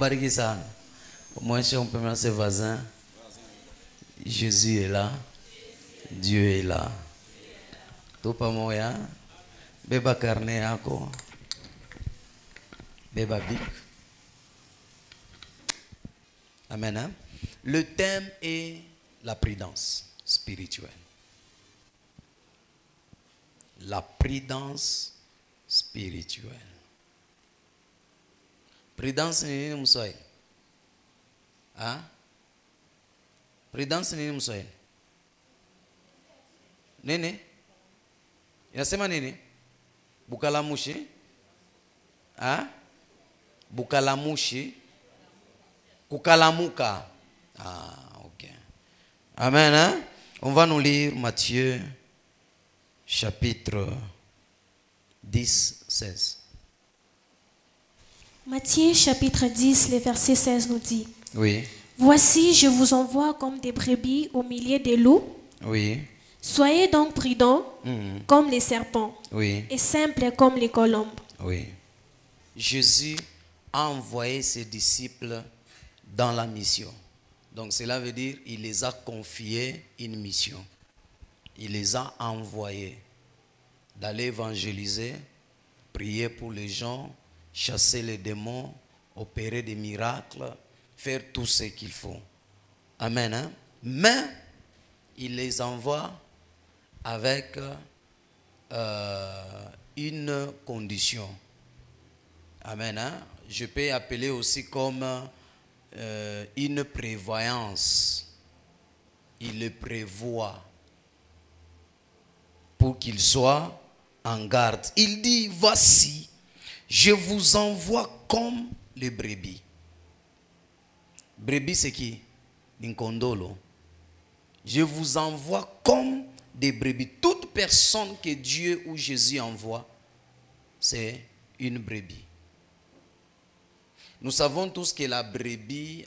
bariki sana. Moi, si on peut me ses voisins, Jésus est là, Dieu est là. Topa moya, beba carne yako, beba bic. Amen. Hein? Le thème est la prudence spirituelle. La prudence spirituelle. Prudence ni nini mswahili? Ah? Prudence ni nini mswahili? Nini? Inasema nini? Bukalamushi? Ah? Bukalamushi? Kukalamuka. Ah, ok. Amen. Hein? On va nous lire Matthieu chapitre 10, 16. Matthieu chapitre 10, le verset 16 nous dit: Oui. Voici, je vous envoie comme des brebis au milieu des loups. Oui. Soyez donc prudents comme les serpents Oui. et simples comme les colombes. Oui. Jésus a envoyé ses disciples dans la mission. Donc cela veut dire il les a confiés une mission. Il les a envoyés d'aller évangéliser, prier pour les gens, chasser les démons, opérer des miracles, faire tout ce qu'il faut. Amen. Hein? Mais il les envoie avec une condition. Amen. Hein? Je peux appeler aussi comme une prévoyance. Il le prévoit pour qu'il soit en garde. Il dit, voici, je vous envoie comme les brebis. Brebis c'est qui? Ninkondolo. Je vous envoie comme des brebis. Toute personne que Dieu ou Jésus envoie, c'est une brebis. Nous savons tous que la brebis,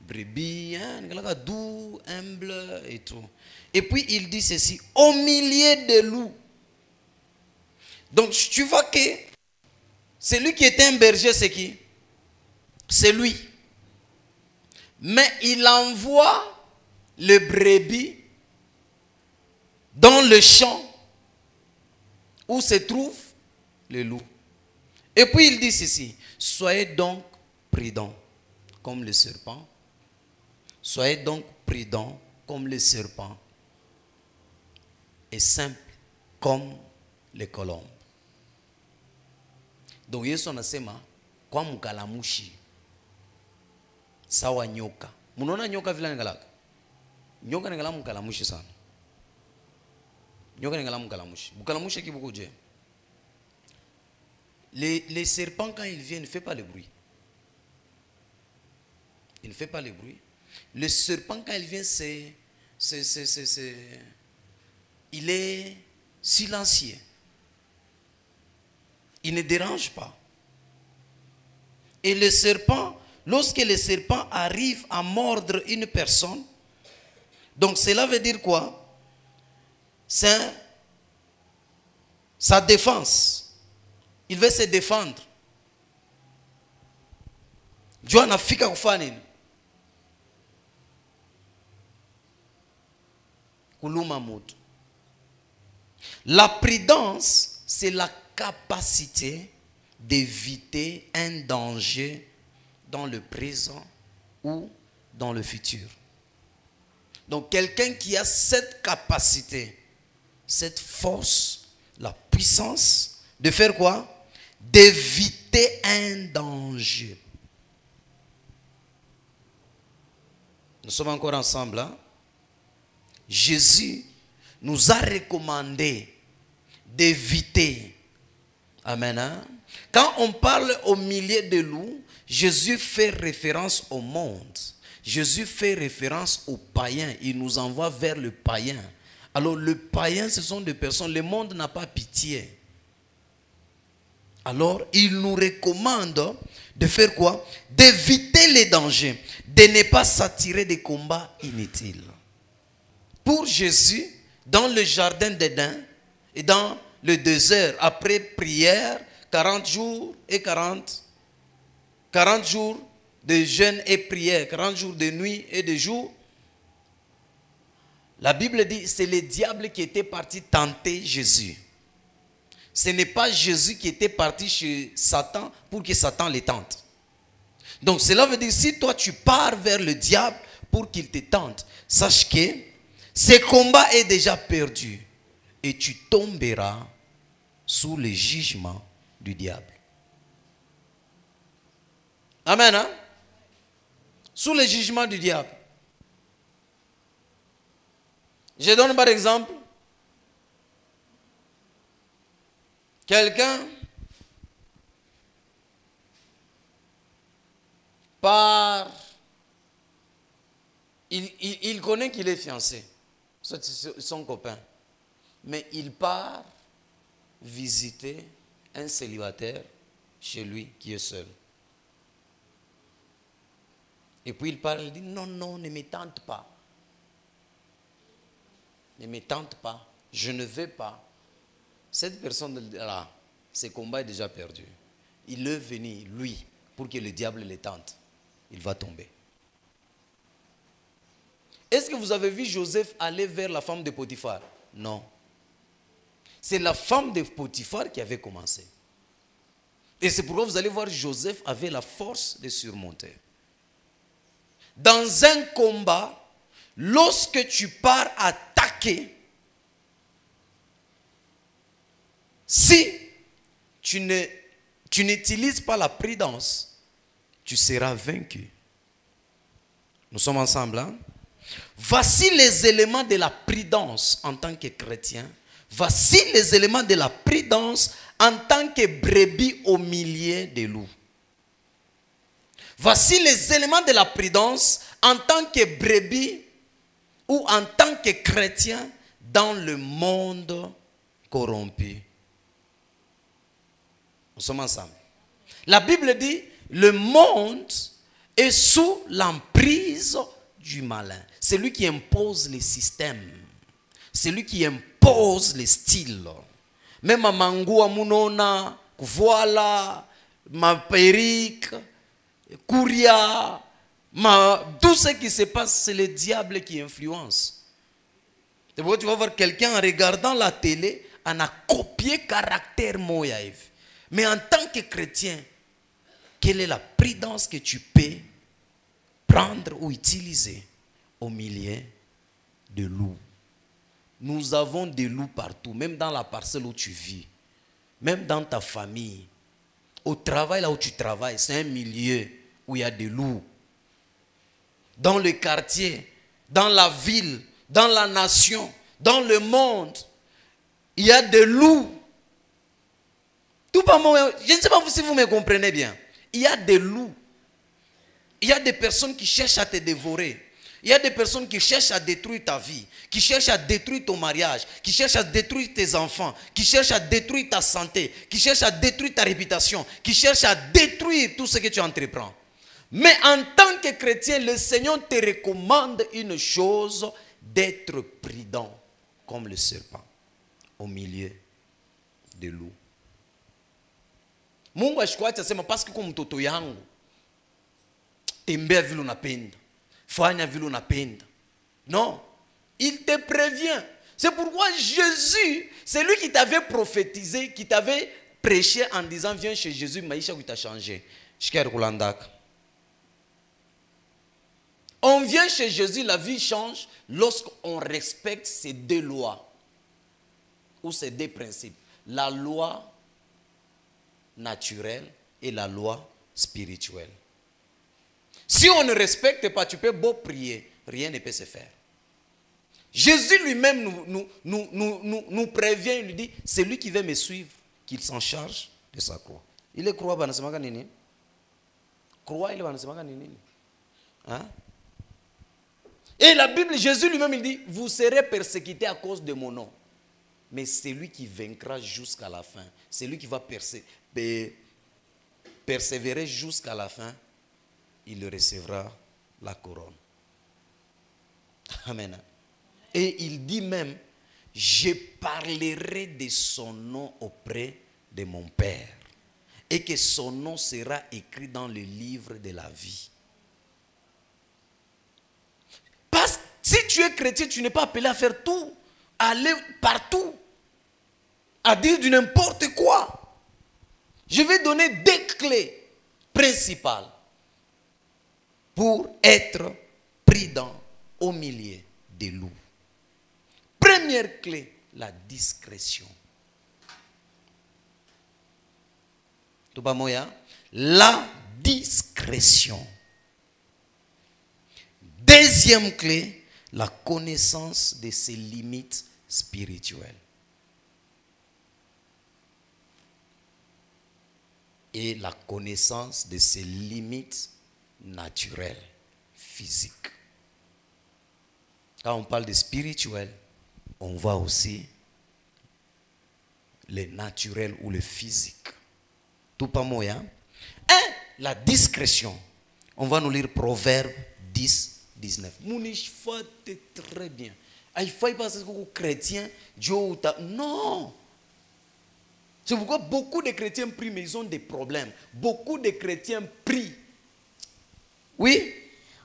brebis, doux, humble et tout. Et puis il dit ceci, au milieu des loups. Donc tu vois que celui qui était un berger, c'est qui? C'est lui. Mais il envoie le brebis dans le champ où se trouve le loup. Et puis il dit ceci, soyez donc prudents comme le serpent. Soyez donc prudents comme le serpent et simples comme les colombes. Donc Yesu anasema kwa mkalamushi sawa nyoka. Munaona nyoka vile anagalaka? Nyoka anagala mkalamushi sana. Nyoka anagala mkalamushi. Mkalamushi kibukuje. Les serpents, quand ils viennent, ne font pas le bruit. Il ne fait pas le bruit. Le serpent, quand il vient, il est silencieux. Il ne dérange pas. Et le serpent, lorsque le serpent arrive à mordre une personne, donc cela veut dire quoi? C'est sa défense. Il veut se défendre. Dieu anafika kufanya nini? Kuluma mutu. La prudence, c'est la capacité d'éviter un danger dans le présent ou dans le futur. Donc quelqu'un qui a cette capacité, cette force, la puissance de faire quoi? D'éviter un danger. Nous sommes encore ensemble. Hein? Jésus nous a recommandé d'éviter. Amen. Hein? Quand on parle au milieu de loups, Jésus fait référence au monde. Jésus fait référence aux païens. Il nous envoie vers le païen. Alors le païen, ce sont des personnes, le monde n'a pas pitié. Alors il nous recommande de faire quoi? D'éviter les dangers, de ne pas s'attirer des combats inutiles. Pour Jésus, dans le jardin d'Éden et dans le désert, après prière, 40 jours et 40 40 jours de jeûne et prière, 40 jours de nuit et de jour. La Bible dit, c'est le diable qui était parti tenter Jésus. Ce n'est pas Jésus qui était parti chez Satan pour que Satan le tente. Donc cela veut dire, si toi tu pars vers le diable pour qu'il te tente, sache que ce combat est déjà perdu et tu tomberas sous le jugement du diable. Amen. Hein? Sous le jugement du diable. Je donne par exemple quelqu'un part, il connaît qu'il est fiancé, c'est son copain, mais il part visiter un célibataire chez lui qui est seul. Et puis il parle, il dit non, non, ne me tente pas. Ne me tente pas, je ne veux pas. Cette personne-là, ce combat est déjà perdu. Il est venu, lui, pour que le diable le tente. Il va tomber. Est-ce que vous avez vu Joseph aller vers la femme de Potiphar? Non. C'est la femme de Potiphar qui avait commencé. Et c'est pourquoi vous allez voir Joseph avait la force de surmonter. Dans un combat, lorsque tu pars attaquer, si tu n'utilises pas la prudence, tu seras vaincu. Nous sommes ensemble, hein? Voici les éléments de la prudence en tant que chrétien. Voici les éléments de la prudence en tant que brebis au milieu des loups. Voici les éléments de la prudence en tant que brebis ou en tant que chrétien dans le monde corrompu. Nous sommes ensemble. La Bible dit, le monde est sous l'emprise du malin. C'est lui qui impose les systèmes. C'est lui qui impose les styles. Même à Mangou, à Mounona, voilà, ma perruque, Kouria, tout ce qui se passe, c'est le diable qui influence. Tu vas voir quelqu'un en regardant la télé, en a copié caractère Moïse. Mais en tant que chrétien, quelle est la prudence que tu peux prendre ou utiliser au milieu de loups? Nous avons des loups partout, même dans la parcelle où tu vis, même dans ta famille. Au travail, là où tu travailles, c'est un milieu où il y a des loups. Dans le quartier, dans la ville, dans la nation, dans le monde, il y a des loups. Tout par moi, je ne sais pas si vous me comprenez bien. Il y a des loups. Il y a des personnes qui cherchent à te dévorer. Il y a des personnes qui cherchent à détruire ta vie, qui cherchent à détruire ton mariage, qui cherchent à détruire tes enfants, qui cherchent à détruire ta santé, qui cherchent à détruire ta réputation, qui cherchent à détruire tout ce que tu entreprends. Mais en tant que chrétien, le Seigneur te recommande une chose, d'être prudent comme le serpent au milieu des loups. Mungu ashikuacha sema parce que comme mtoto yangu tembea vile unapenda, fanya vile unapenda. Non, il te prévient. C'est pourquoi Jésus, c'est lui qui t'avait prophétisé, qui t'avait prêché en disant viens chez Jésus, maisha qui t'a changé. On vient chez Jésus, la vie change lorsqu'on respecte ces deux lois ou ces deux principes. La loi naturelle et la loi spirituelle. Si on ne respecte pas, tu peux beau prier, rien ne peut se faire. Jésus lui-même nous prévient, il lui dit, c'est lui qui veut me suivre, qu'il s'en charge de sa croix. Il est croix, nini? Croix, il est nini? Hein? Et la Bible, Jésus lui-même, il dit, vous serez persécutés à cause de mon nom. Mais c'est lui qui vaincra jusqu'à la fin. C'est lui qui va persévérer jusqu'à la fin. Il recevra la couronne. Amen. Et il dit même, je parlerai de son nom auprès de mon Père. et que son nom sera écrit dans le livre de la vie. Parce que si tu es chrétien, tu n'es pas appelé à faire tout, à aller partout, à dire du n'importe quoi. Je vais donner des clés principales pour être prudent au milieu des loups. Première clé, la discrétion. Tout pas moyen? La discrétion. Deuxième clé, la connaissance de ses limites spirituelles. Et la connaissance de ses limites naturelles, physiques. Quand on parle de spirituel, on voit aussi le naturel ou le physique. Tout pas moyen. Et la discrétion. On va nous lire Proverbe 10, 19. Mounish fait très bien. Il faut pas que les chrétiens, Dieu ou ta. Non. C'est pourquoi beaucoup de chrétiens prient, mais ils ont des problèmes. Beaucoup de chrétiens prient. Oui?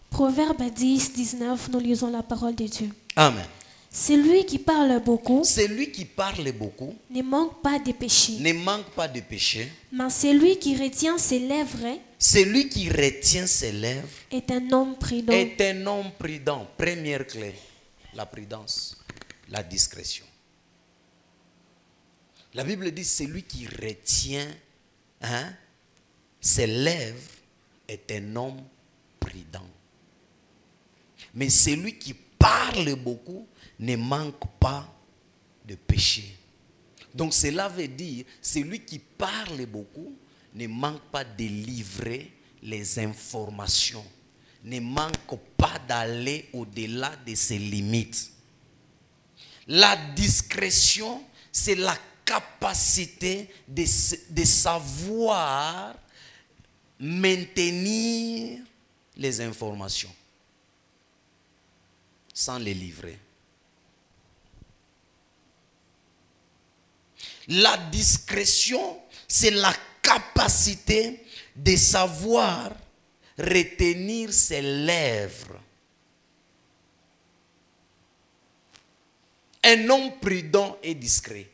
Proverbe 10, 19, nous lisons la parole de Dieu. Amen. Celui qui parle beaucoup Celui qui parle beaucoup ne manque pas de péché. ne manque pas de péché. Mais celui qui retient ses lèvres Celui qui retient ses lèvres est un homme prudent. est un homme prudent. Première clé, la prudence, la discrétion. La Bible dit celui qui retient ses lèvres est un homme prudent. Mais celui qui parle beaucoup ne manque pas de péché. Donc cela veut dire celui qui parle beaucoup ne manque pas de livrer les informations, ne manque pas d'aller au-delà de ses limites. La discrétion, c'est la capacité de savoir maintenir les informations sans les livrer. La discrétion, c'est la capacité de savoir retenir ses lèvres. Un homme prudent et discret.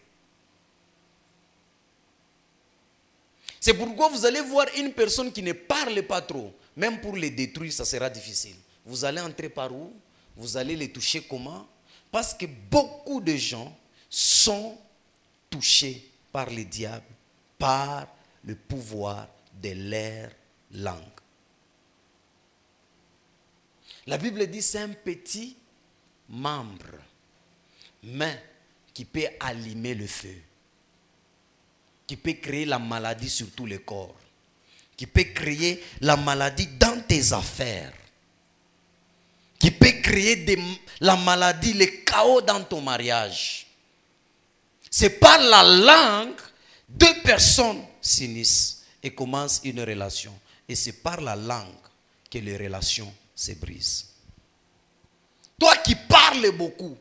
C'est pourquoi vous allez voir une personne qui ne parle pas trop. Même pour les détruire, ça sera difficile. Vous allez entrer par où? Vous allez les toucher comment? Parce que beaucoup de gens sont touchés par le diable, par le pouvoir de leur langue. La Bible dit c'est un petit membre, mais qui peut allumer le feu, qui peut créer la maladie sur tout le corps, qui peut créer la maladie dans tes affaires, qui peut créer la maladie, le chaos dans ton mariage. C'est par la langue, deux personnes s'unissent et commencent une relation. Et c'est par la langue que les relations se brisent. Toi qui parles beaucoup,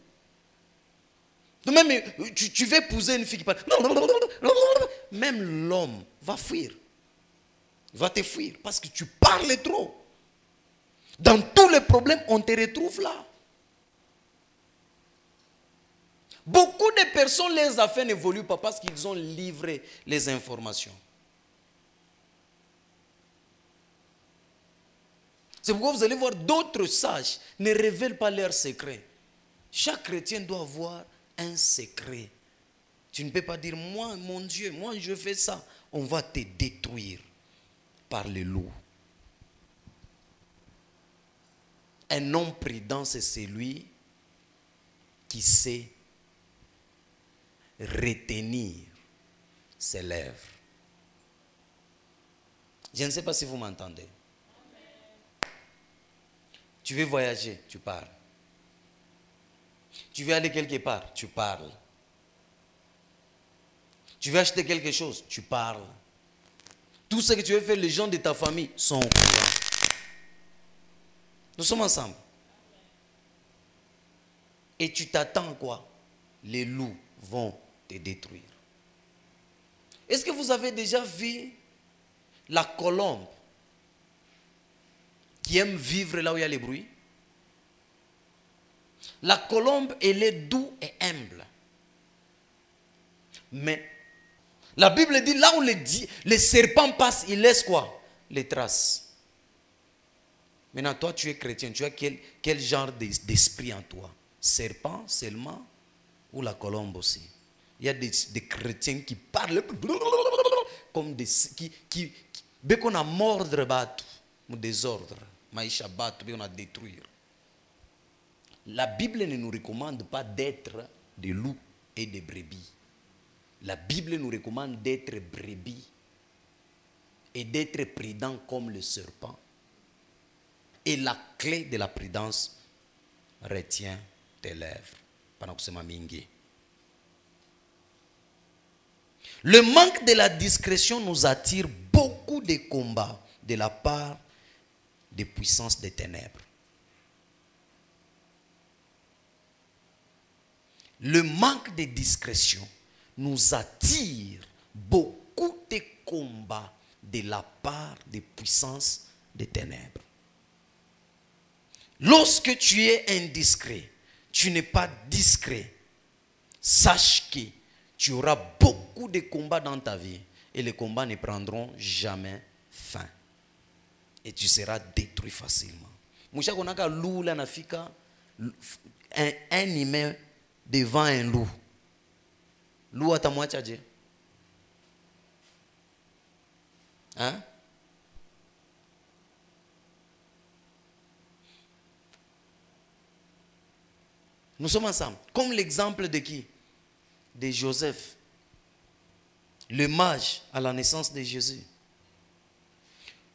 même tu veux épouser une fille qui parle, même l'homme va fuir. Il va te fuir parce que tu parles trop. Dans tous les problèmes, on te retrouve là. Beaucoup de personnes, les affaires n'évoluent pas parce qu'ils ont livré les informations. C'est pourquoi vous allez voir d'autres sages ne révèlent pas leurs secrets. Chaque chrétien doit avoir un secret. Tu ne peux pas dire, moi, mon Dieu, moi je fais ça. On va te détruire par le loup. Un homme prudent, c'est celui qui sait retenir ses lèvres. Je ne sais pas si vous m'entendez. Tu veux voyager, tu parles. Tu veux aller quelque part, tu parles. Tu veux acheter quelque chose, tu parles. Tout ce que tu veux faire, les gens de ta famille sont au courant. Nous sommes ensemble. Et tu t'attends à quoi? Les loups vont te détruire. Est-ce que vous avez déjà vu la colombe qui aime vivre là où il y a les bruits. La colombe, elle est douce et humble. Mais la Bible dit, là où les serpents passent, ils laissent quoi? Les traces. Maintenant, toi, tu es chrétien. Tu as quel genre d'esprit en toi? Serpent seulement ou la colombe aussi? Il y a des chrétiens qui parlent comme des... Dès qu'on a mordre, battu, ou désordre, maïcha battu, on a détruire. La Bible ne nous recommande pas d'être des loups et des brebis. La Bible nous recommande d'être brebis et d'être prudent comme le serpent. Et la clé de la prudence, retiens tes lèvres. Pendant que c'est ma mingi. Le manque de la discrétion nous attire beaucoup de combats de la part des puissances des ténèbres. Le manque de discrétion nous attire beaucoup de combats de la part des puissances des ténèbres. Lorsque tu es indiscret, tu n'es pas discret, sache que tu auras beaucoup de combats dans ta vie et les combats ne prendront jamais fin. Et tu seras détruit facilement. Moucha konaka loup là nafika un humain devant un loup. Loup atamwacha je. Hein? Nous sommes ensemble. Comme l'exemple de qui? De Joseph, le mage à la naissance de Jésus.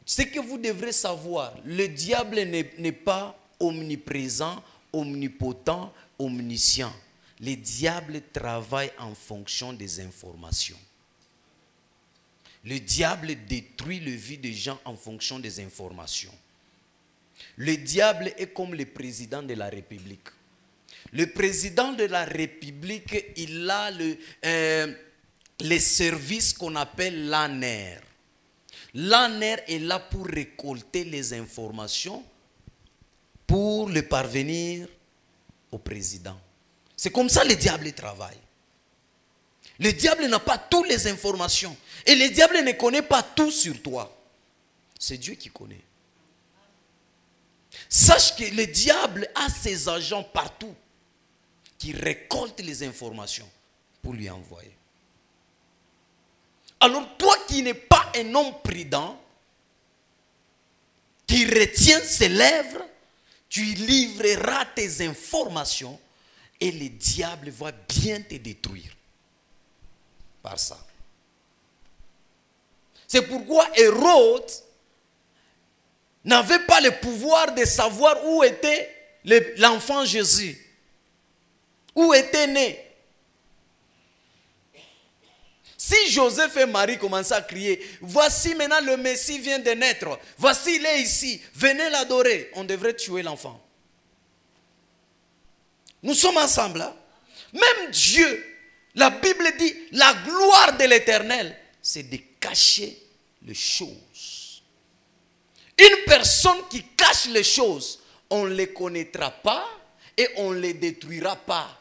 Ce que vous devrez savoir, le diable n'est pas omniprésent, omnipotent, omniscient. Le diable travaille en fonction des informations. Le diable détruit la vie des gens en fonction des informations. Le diable est comme le président de la République. Le président de la République, il a les services qu'on appelle l'ANER. L'ANER est là pour récolter les informations pour le parvenir au président. C'est comme ça que le diable travaille. Le diable n'a pas toutes les informations. Et le diable ne connaît pas tout sur toi. C'est Dieu qui connaît. Sache que le diable a ses agents partout qui récoltent les informations pour lui envoyer. Alors toi qui n'es pas un homme prudent, qui retient ses lèvres, tu livreras tes informations et le diable va bien te détruire par ça. C'est pourquoi Hérode n'avait pas le pouvoir de savoir où était l'enfant Jésus. Où était né. Si Joseph et Marie commençaient à crier, voici maintenant le Messie vient de naître, voici il est ici, venez l'adorer, on devrait tuer l'enfant. Nous sommes ensemble là. Même Dieu, la Bible dit, la gloire de l'Éternel, c'est de cacher les choses. Une personne qui cache les choses, on ne les connaîtra pas et on ne les détruira pas.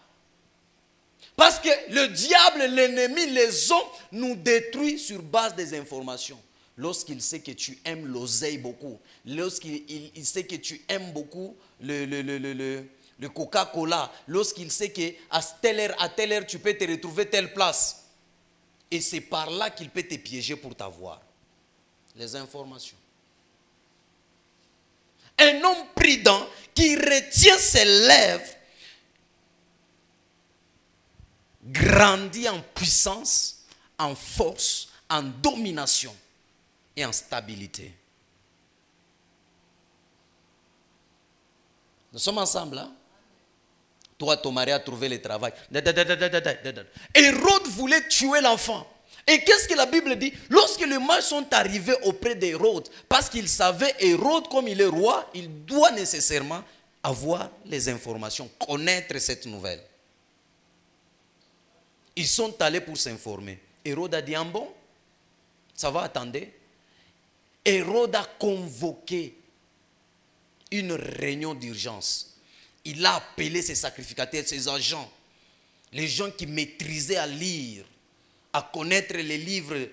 Parce que le diable, l'ennemi, les hommes nous détruisent sur base des informations. Lorsqu'il sait que tu aimes l'oseille beaucoup, lorsqu'il sait que tu aimes beaucoup le Coca-Cola, lorsqu'il sait qu'à telle heure, tu peux te retrouver telle place. Et c'est par là qu'il peut te piéger pour t'avoir. Les informations. Un homme prudent qui retient ses lèvres grandit en puissance, en force, en domination et en stabilité. Nous sommes ensemble là. Toi, ton mari a trouvé le travail. Hérode voulait tuer l'enfant. Et qu'est-ce que la Bible dit? Lorsque les mages sont arrivés auprès d'Hérode, parce qu'il savait, Hérode, comme il est roi, il doit nécessairement avoir les informations, connaître cette nouvelle. Ils sont allés pour s'informer. Hérode a dit, ah bon, ça va, attendez. Hérode a convoqué une réunion d'urgence. Il a appelé ses sacrificateurs, ses agents, les gens qui maîtrisaient à lire, à connaître les livres,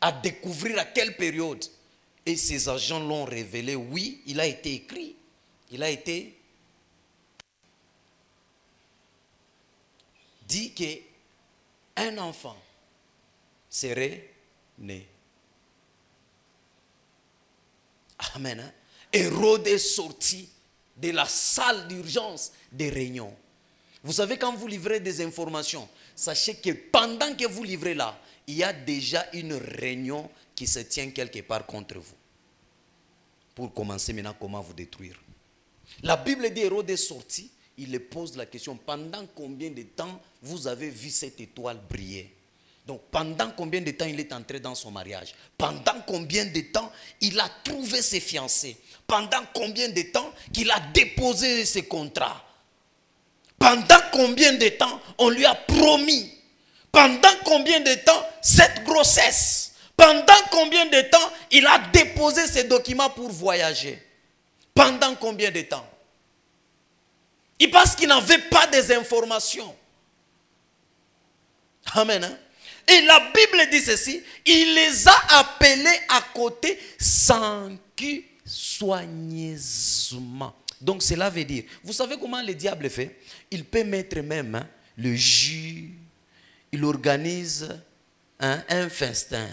à découvrir à quelle période. Et ces agents l'ont révélé. Oui, il a été écrit. Il a été dit qu'un enfant serait né. Amen. Hein? Hérode est sorti de la salle d'urgence des réunions. Vous savez, quand vous livrez des informations, sachez que pendant que vous livrez là, il y a déjà une réunion qui se tient quelque part contre vous. Pour commencer maintenant, comment vous détruire. La Bible dit Hérode est sorti, il le pose la question, pendant combien de temps vous avez vu cette étoile briller? Donc pendant combien de temps il est entré dans son mariage? Pendant combien de temps il a trouvé ses fiancés? Pendant combien de temps qu'il a déposé ses contrats? Pendant combien de temps on lui a promis? Pendant combien de temps cette grossesse? Pendant combien de temps il a déposé ses documents pour voyager? Pendant combien de temps? Et parce qu'il n'avait pas des informations. Amen. Hein? Et la Bible dit ceci, il les a appelés à côté sans que soigneusement. Donc cela veut dire, vous savez comment le diable fait? Il peut mettre même le jus, il organise un festin.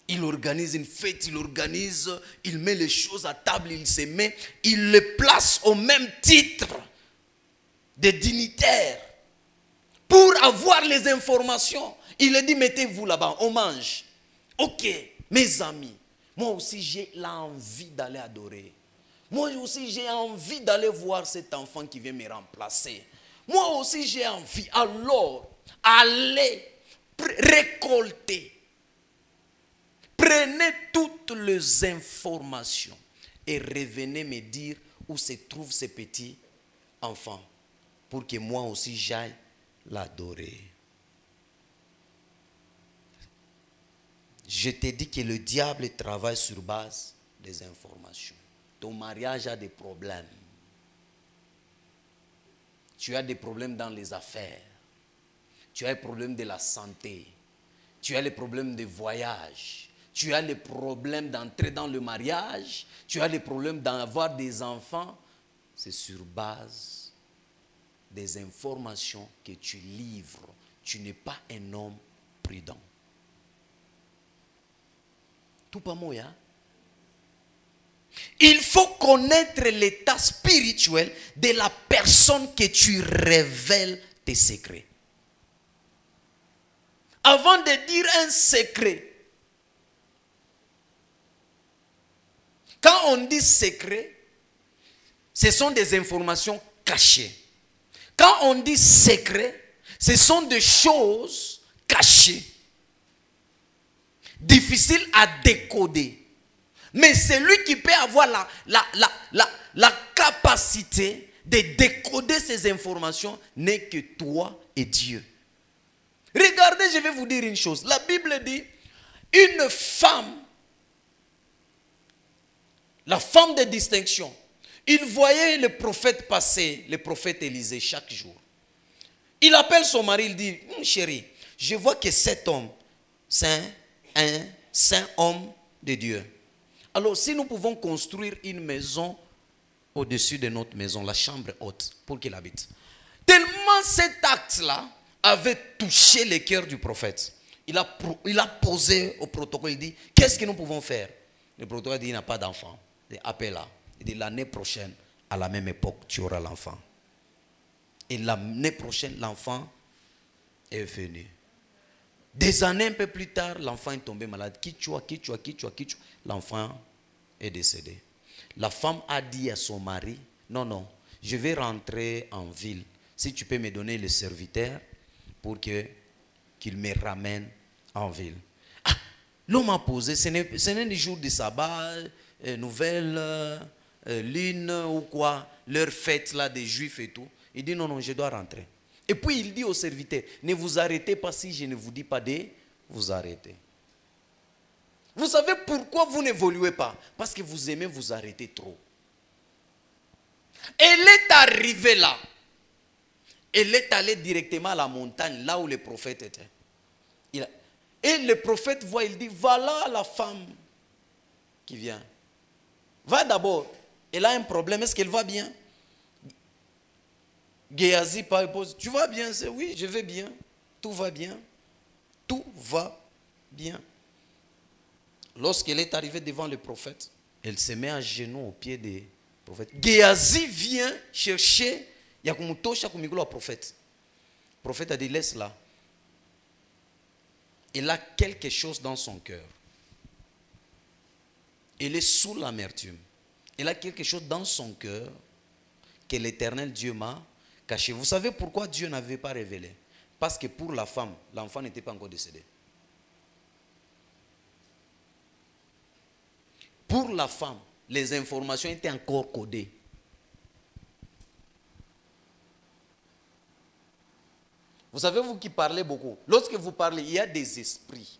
Il organise une fête, il met les choses à table, il se met, il les place au même titre des dignitaires pour avoir les informations. Il a dit, mettez-vous là-bas, on mange. Ok, mes amis, moi aussi j'ai l'envie d'aller adorer. Moi aussi j'ai envie d'aller voir cet enfant qui vient me remplacer. Moi aussi j'ai envie. Alors, allez récolter. Prenez toutes les informations et revenez me dire où se trouvent ces petits enfants pour que moi aussi j'aille l'adorer. Je t'ai dit que le diable travaille sur base des informations. Ton mariage a des problèmes. Tu as des problèmes dans les affaires. Tu as des problèmes de la santé. Tu as les problèmes de voyage. Tu as les problèmes d'entrer dans le mariage. Tu as les problèmes d'avoir des enfants. C'est sur base des informations que tu livres. Tu n'es pas un homme prudent. Tout pas moi, hein? Il faut connaître l'état spirituel de la personne que tu révèles tes secrets. Avant de dire un secret, quand on dit secret, ce sont des informations cachées. Quand on dit secret, ce sont des choses cachées, difficiles à décoder. Mais celui qui peut avoir la capacité de décoder ces informations n'est que toi et Dieu. Regardez, je vais vous dire une chose. La Bible dit, une femme, la femme de distinction, il voyait le prophète passer, le prophète Élisée, chaque jour. Il appelle son mari, il dit, chérie, je vois que cet homme, c'est un saint homme de Dieu. Alors, si nous pouvons construire une maison au-dessus de notre maison, la chambre haute, pour qu'il habite. Tellement cet acte-là avait touché le cœur du prophète. Il a posé au protocole, il dit, qu'est-ce que nous pouvons faire? Le protocole dit, il n'a pas d'enfant. Il dit, appelle-la. Il dit, l'année prochaine, à la même époque, tu auras l'enfant. Et l'année prochaine, l'enfant est venu. Des années un peu plus tard, l'enfant est tombé malade. L'enfant est décédé. La femme a dit à son mari, non, je vais rentrer en ville. Si tu peux me donner le serviteur pour qu'il me ramène en ville. Ah, l'homme a posé, ce n'est ni jour de sabbat, nouvelle, lune ou quoi, leur fête là des juifs et tout. Il dit non, je dois rentrer. Et puis il dit au serviteur, ne vous arrêtez pas si je ne vous dis pas de vous arrêter. Vous savez pourquoi vous n'évoluez pas? Parce que vous aimez vous arrêter trop. Elle est arrivée là. Elle est allée directement à la montagne, là où le prophète était. Et le prophète voit, il dit, voilà la femme qui vient. Va d'abord. Elle a un problème, est-ce qu'elle va bien? Géasi pose, tu vas bien? Oui, je vais bien. Tout va bien. Tout va bien. Lorsqu'elle est arrivée devant le prophète, elle se met à genoux au pied des prophètes. Géasi vient chercher le prophète. Le prophète a dit, laisse-la. Elle a quelque chose dans son cœur. Elle est sous l'amertume. Elle a quelque chose dans son cœur que l'Éternel Dieu m'a caché. Vous savez pourquoi Dieu n'avait pas révélé? Parce que pour la femme, l'enfant n'était pas encore décédé. Pour la femme, les informations étaient encore codées. Vous savez, vous qui parlez beaucoup, lorsque vous parlez, il y a des esprits.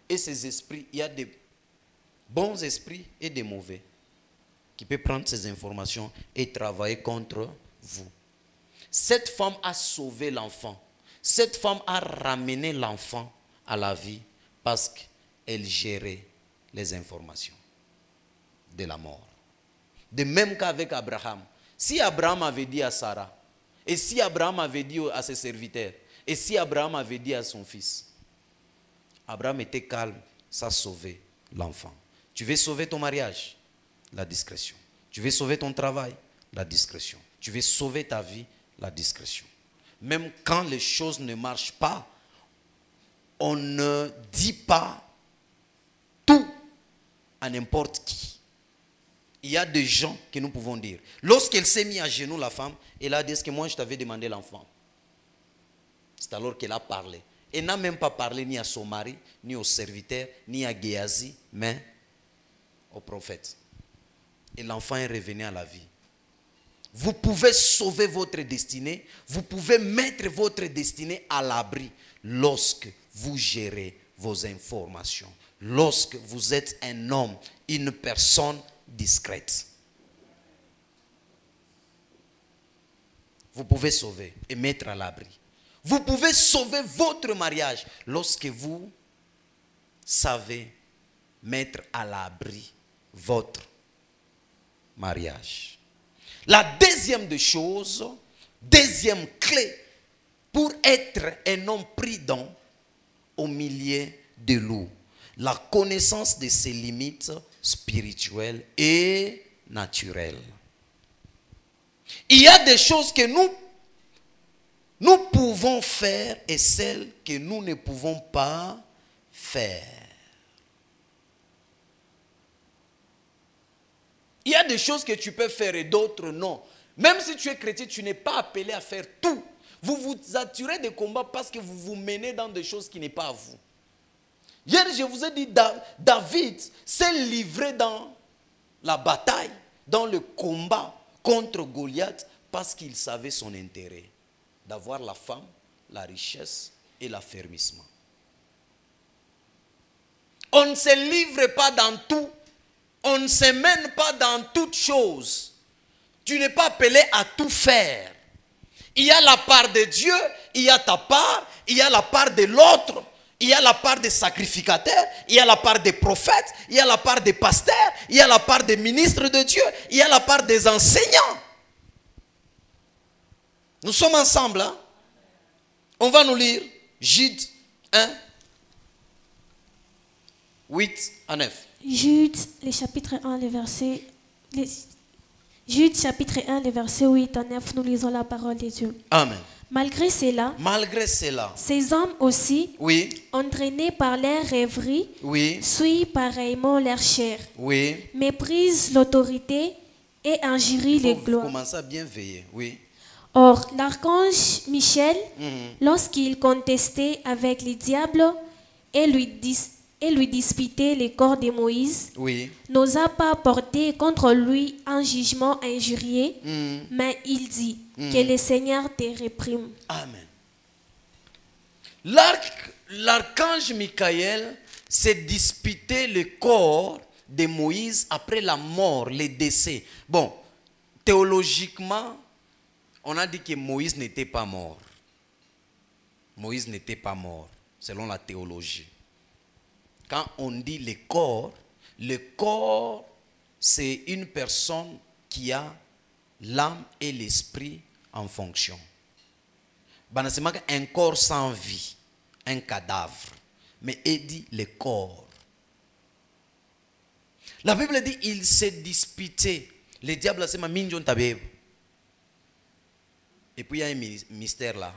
Et ces esprits, il y a des bons esprits et des mauvais qui peuvent prendre ces informations et travailler contre vous. Cette femme a sauvé l'enfant. Cette femme a ramené l'enfant à la vie parce qu'elle gérait les informations de la mort. De même qu'avec Abraham. Si Abraham avait dit à Sarah, et si Abraham avait dit à ses serviteurs, et si Abraham avait dit à son fils, Abraham était calme, ça a sauvé l'enfant. Tu veux sauver ton mariage? La discrétion. Tu veux sauver ton travail? La discrétion. Tu veux sauver ta vie? La discrétion. Même quand les choses ne marchent pas, on ne dit pas tout à n'importe qui. Il y a des gens que nous pouvons dire. Lorsqu'elle s'est mise à genoux, la femme, elle a dit, est-ce que moi je t'avais demandé l'enfant? C'est alors qu'elle a parlé. Elle n'a même pas parlé ni à son mari, ni au serviteur, ni à Géasi, mais au prophète. Et l'enfant est revenu à la vie. Vous pouvez sauver votre destinée, vous pouvez mettre votre destinée à l'abri lorsque vous gérez vos informations. Lorsque vous êtes un homme, une personne discrète. Vous pouvez sauver et mettre à l'abri. Vous pouvez sauver votre mariage lorsque vous savez mettre à l'abri votre mariage. La deuxième des choses, deuxième clé pour être un homme prudent au milieu de loups, la connaissance de ses limites spirituelles et naturelles. Il y a des choses que nous pouvons faire et celles que nous ne pouvons pas faire. Il y a des choses que tu peux faire et d'autres non. Même si tu es chrétien, tu n'es pas appelé à faire tout. Vous vous attirez des combats parce que vous vous menez dans des choses qui n'est pas à vous. Hier, je vous ai dit, David s'est livré dans la bataille, dans le combat contre Goliath parce qu'il savait son intérêt d'avoir la femme, la richesse et l'affermissement. On ne se livre pas dans tout. On ne se mène pas dans toutes choses. Tu n'es pas appelé à tout faire. Il y a la part de Dieu, il y a ta part, il y a la part de l'autre, il y a la part des sacrificateurs, il y a la part des prophètes, il y a la part des pasteurs, il y a la part des ministres de Dieu, il y a la part des enseignants. Nous sommes ensemble. Hein? On va nous lire Jude 1, 8 à 9. Jude, le chapitre 1, le verset... Jude, chapitre 1, le verset 8 à 9, nous lisons la parole de Dieu. Amen. Malgré cela, ces hommes aussi, oui, entraînés par leur rêverie, oui, suivent pareillement leur chair, oui, méprisent l'autorité et injurient les gloires. Commencez à bien veiller, oui. Or, l'archange Michel, lorsqu'il contestait avec les diables et lui disputait les corps de Moïse, oui, n'osa pas porter contre lui un jugement injurieux, mais il dit que le Seigneur te réprime. Amen. l'archange Michael s'est disputé le corps de Moïse après la mort, le décès. Bon, théologiquement, on a dit que Moïse n'était pas mort. Moïse n'était pas mort, selon la théologie. Quand on dit le corps, c'est une personne qui a l'âme et l'esprit en fonction. C'est un corps sans vie, un cadavre. Mais il dit le corps. La Bible dit il s'est disputé. Le diable a dit minjon tabeb. Et puis il y a un mystère là.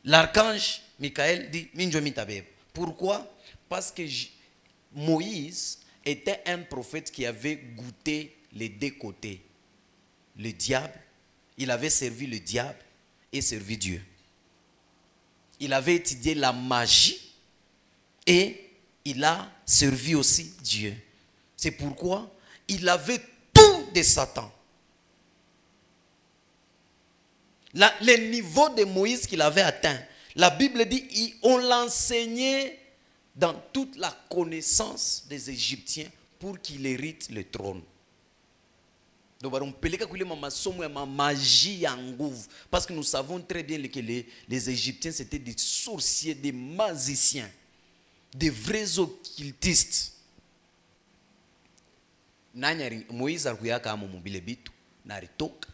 L'archange Michael dit minjon tabeb. Pourquoi? Parce que Moïse était un prophète qui avait goûté les deux côtés. Le diable, il avait servi le diable et servi Dieu. Il avait étudié la magie et il a servi aussi Dieu. C'est pourquoi il avait tout de Satan. Le niveau de Moïse qu'il avait atteint, la Bible dit on l'enseignait dans toute la connaissance des Égyptiens pour qu'il hérite le trône. Donc, on peut ma magie en gouv. Parce que nous savons très bien que les Égyptiens c'était des sorciers, des magiciens, des vrais occultistes. Moïse alikuwa kama mobile bitu na alitoka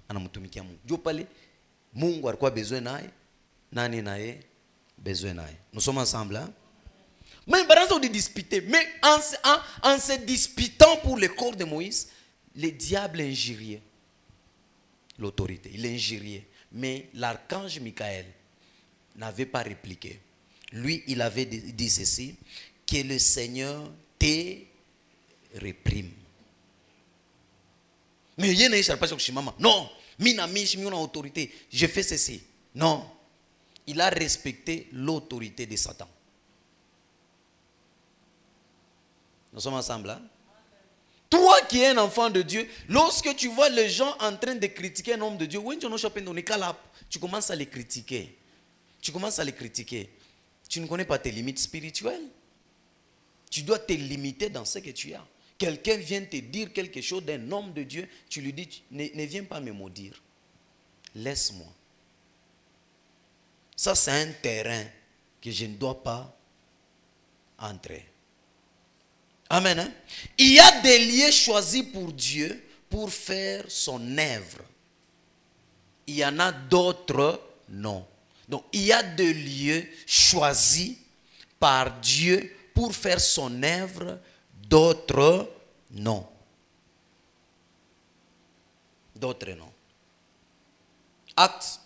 anamtumikia Mungu. Ndio pale Mungu alikuwa besoin naye, nani naye besoin naye. Nous sommes ensemble hein? Mais on de disputer, mais en se disputant pour le corps de Moïse, le diable injuriait l'autorité, il injuriait. Mais l'archange Michael n'avait pas répliqué. Lui, il avait dit ceci, que le Seigneur te réprime. Mais il n'y a pas de maman. Non, mina autorité, je fais ceci. Non, il a respecté l'autorité de Satan. Nous sommes ensemble là. Toi qui es un enfant de Dieu, lorsque tu vois les gens en train de critiquer un homme de Dieu, tu commences à les critiquer. Tu commences à les critiquer. Tu ne connais pas tes limites spirituelles. Tu dois te limiter dans ce que tu as. Quelqu'un vient te dire quelque chose d'un homme de Dieu, tu lui dis, ne viens pas me maudire. Laisse-moi. Ça, c'est un terrain que je ne dois pas entrer. Amen. Hein? Il y a des lieux choisis pour Dieu pour faire son œuvre. Il y en a d'autres non. Donc il y a des lieux choisis par Dieu pour faire son œuvre, d'autres non. D'autres non. Actes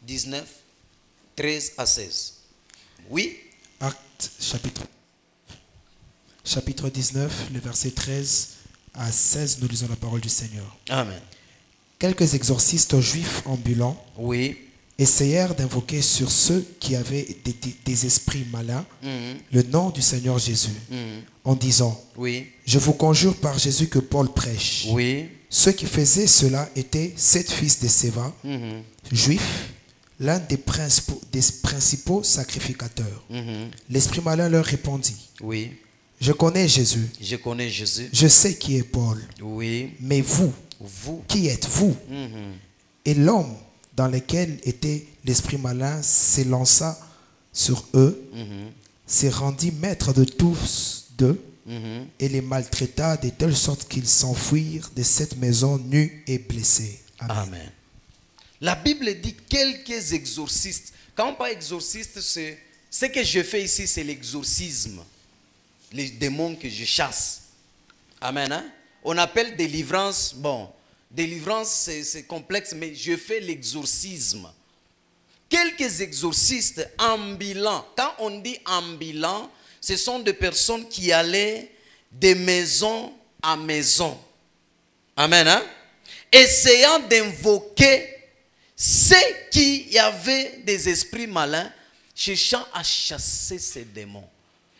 19, 13 à 16. Oui. Actes chapitre 19, le verset 13 à 16, nous lisons la parole du Seigneur. Amen. Quelques exorcistes juifs ambulants essayèrent d'invoquer sur ceux qui avaient des esprits malins le nom du Seigneur Jésus, en disant, je vous conjure par Jésus que Paul prêche. Ceux qui faisaient cela étaient 7 fils de Séva, juifs, l'un des principaux sacrificateurs. L'esprit malin leur répondit, je connais Jésus. Je connais Jésus. Je sais qui est Paul. Mais vous, qui êtes-vous? Et l'homme dans lequel était l'esprit malin s'élança sur eux, se rendit maître de tous d'eux, et les maltraita de telle sorte qu'ils s'enfuirent de cette maison nus et blessés. Amen. Amen. La Bible dit quelques exorcistes. Quand on parle exorciste, ce que je fais ici, c'est l'exorcisme. Les démons que je chasse. Amen. Hein? On appelle délivrance. Bon, délivrance, c'est complexe, mais je fais l'exorcisme. Quelques exorcistes ambulants. Quand on dit ambulants, ce sont des personnes qui allaient de maison à maison. Amen. Hein? Essayant d'invoquer ceux qui avaient des esprits malins, cherchant à chasser ces démons.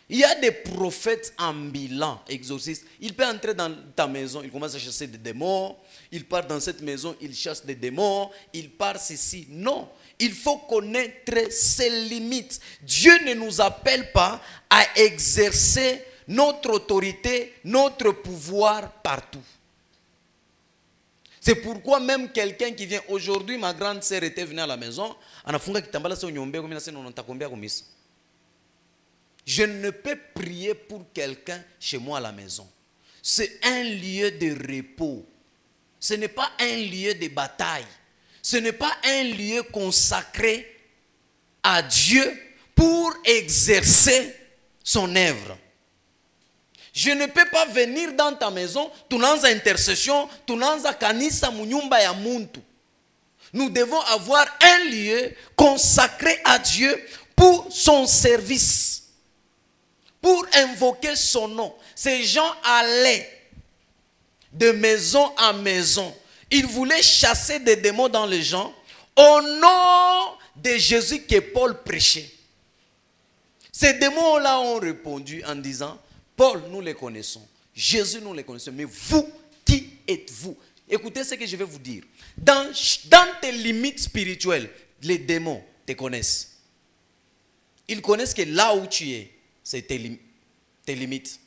Il y a des prophètes ambulants, exorcistes. Il peut entrer dans ta maison, il commence à chasser des démons. Il part dans cette maison, il chasse des démons. Il part ceci. Non, il faut connaître ses limites. Dieu ne nous appelle pas à exercer notre autorité, notre pouvoir partout. C'est pourquoi même quelqu'un qui vient aujourd'hui, ma grande sœur était venue à la maison, je ne peux prier pour quelqu'un chez moi à la maison. C'est un lieu de repos. Ce n'est pas un lieu de bataille. Ce n'est pas un lieu consacré à Dieu pour exercer son œuvre. Je ne peux pas venir dans ta maison, tunaanza intercession, tunaanza kanisa munyumba ya muntu. Nous devons avoir un lieu consacré à Dieu pour son service, pour invoquer son nom. Ces gens allaient de maison en maison. Ils voulaient chasser des démons dans les gens au nom de Jésus que Paul prêchait. Ces démons-là ont répondu en disant, Paul, nous les connaissons. Jésus, nous les connaissons. Mais vous, qui êtes-vous? Écoutez ce que je vais vous dire. Dans tes limites spirituelles, les démons te connaissent. Ils connaissent que là où tu es, c'est tes limites.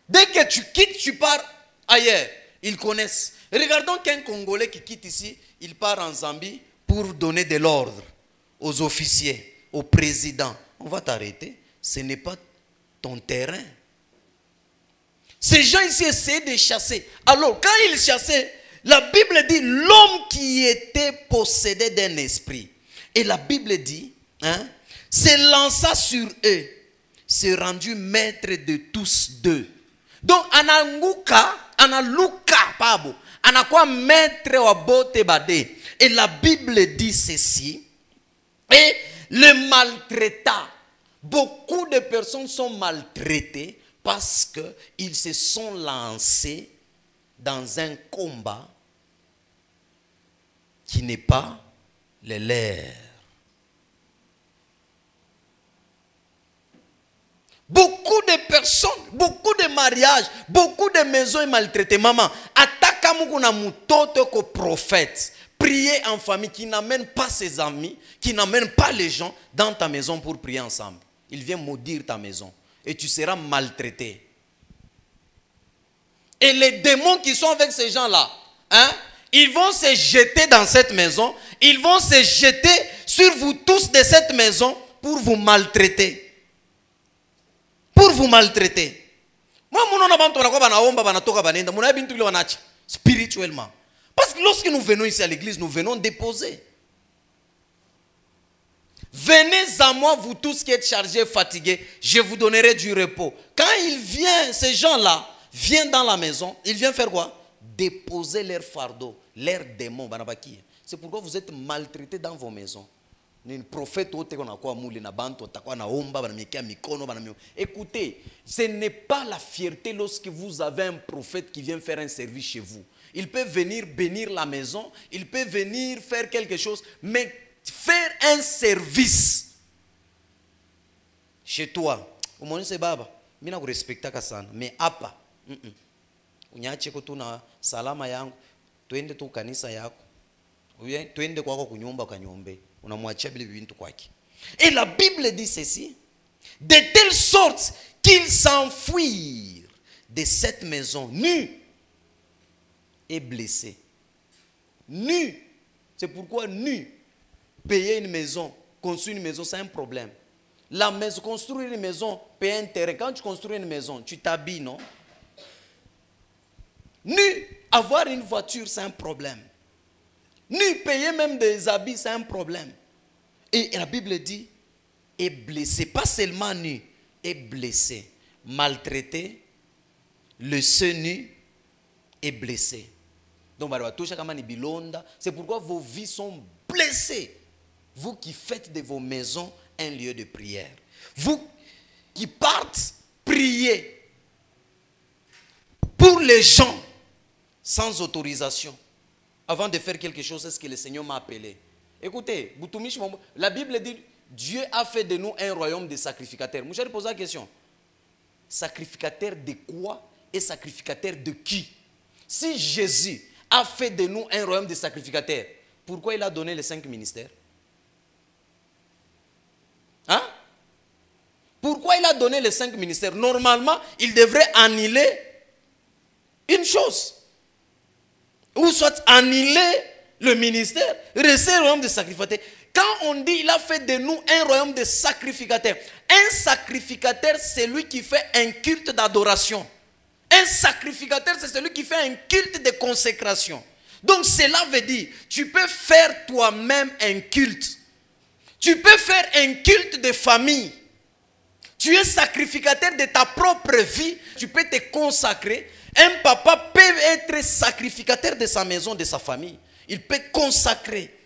Dès que tu quittes, tu pars ailleurs. Ils connaissent. Regardons qu'un Congolais qui quitte ici, il part en Zambie pour donner de l'ordre aux officiers, au président. On va t'arrêter. Ce n'est pas ton terrain. Ces gens ici essayaient de chasser. Alors, quand ils chassaient, la Bible dit l'homme qui était possédé d'un esprit. Et la Bible dit, se lança sur eux, s'est rendu maître de tous deux. Donc, analuka, pabo, anakwa maître wa bote bade. Et la Bible dit ceci. Et le maltraita. Beaucoup de personnes sont maltraitées parce qu'ils se sont lancés dans un combat qui n'est pas le leur. Beaucoup de personnes, beaucoup de mariages, beaucoup de maisons sont maltraitées. Maman, attaquez-moi mutoto ko prophète. Prier en famille qui n'amène pas ses amis, qui n'amène pas les gens dans ta maison pour prier ensemble. Il vient maudire ta maison et tu seras maltraité. Et les démons qui sont avec ces gens-là, ils vont se jeter dans cette maison, ils vont se jeter sur vous tous de cette maison pour vous maltraiter. Pour vous maltraiter. Spirituellement. Parce que lorsque nous venons ici à l'église, nous venons déposer. Venez à moi, vous tous qui êtes chargés, fatigués, je vous donnerai du repos. Quand il vient, ces gens-là viennent dans la maison, ils viennent faire quoi? Déposer leurs fardeaux, leurs démons. C'est pourquoi vous êtes maltraités dans vos maisons. Écoutez, ce n'est pas la fierté lorsque vous avez un prophète qui vient faire un service chez vous. Il peut venir bénir la maison, il peut venir faire quelque chose, mais faire un service chez toi. Mina kurespektaka sana, mais apa. Unyache ko tuna salama yangu, twende tu kanisa yako. Twende kwako kunyumba kanyombe. Unamwachia bile bintu kwake. Et la Bible dit ceci, de telle sorte qu'ils s'enfuirent de cette maison nus et blessés. Nus. C'est pourquoi nus. Payer une maison, construire une maison, c'est un problème. La maison, construire une maison, payer un terrain. Quand tu construis une maison, tu t'habilles, non? Nu, avoir une voiture, c'est un problème. Nu, payer même des habits, c'est un problème. Et la Bible dit, est blessé. Pas seulement nu, est blessé. Maltraité, le seul nu est blessé. Donc, c'est pourquoi vos vies sont blessées. Vous qui faites de vos maisons un lieu de prière. Vous qui partez prier pour les gens sans autorisation. Avant de faire quelque chose, est-ce que le Seigneur m'a appelé? Écoutez, la Bible dit, Dieu a fait de nous un royaume de sacrificateurs. Moi, j'ai posé la question. Sacrificateur de quoi et sacrificateur de qui? Si Jésus a fait de nous un royaume de sacrificateurs, pourquoi il a donné les 5 ministères? Hein? Pourquoi il a donné les 5 ministères? Normalement, il devrait annuler une chose. Ou soit annuler le ministère, rester un royaume de sacrificateurs. Quand on dit il a fait de nous un royaume de sacrificateurs, un sacrificateur, c'est lui qui fait un culte d'adoration. Un sacrificateur, c'est celui qui fait un culte de consécration. Donc cela veut dire, tu peux faire toi-même un culte. Tu peux faire un culte de famille. Tu es sacrificateur de ta propre vie. Tu peux te consacrer. Un papa peut être sacrificateur de sa maison, de sa famille. Il peut consacrer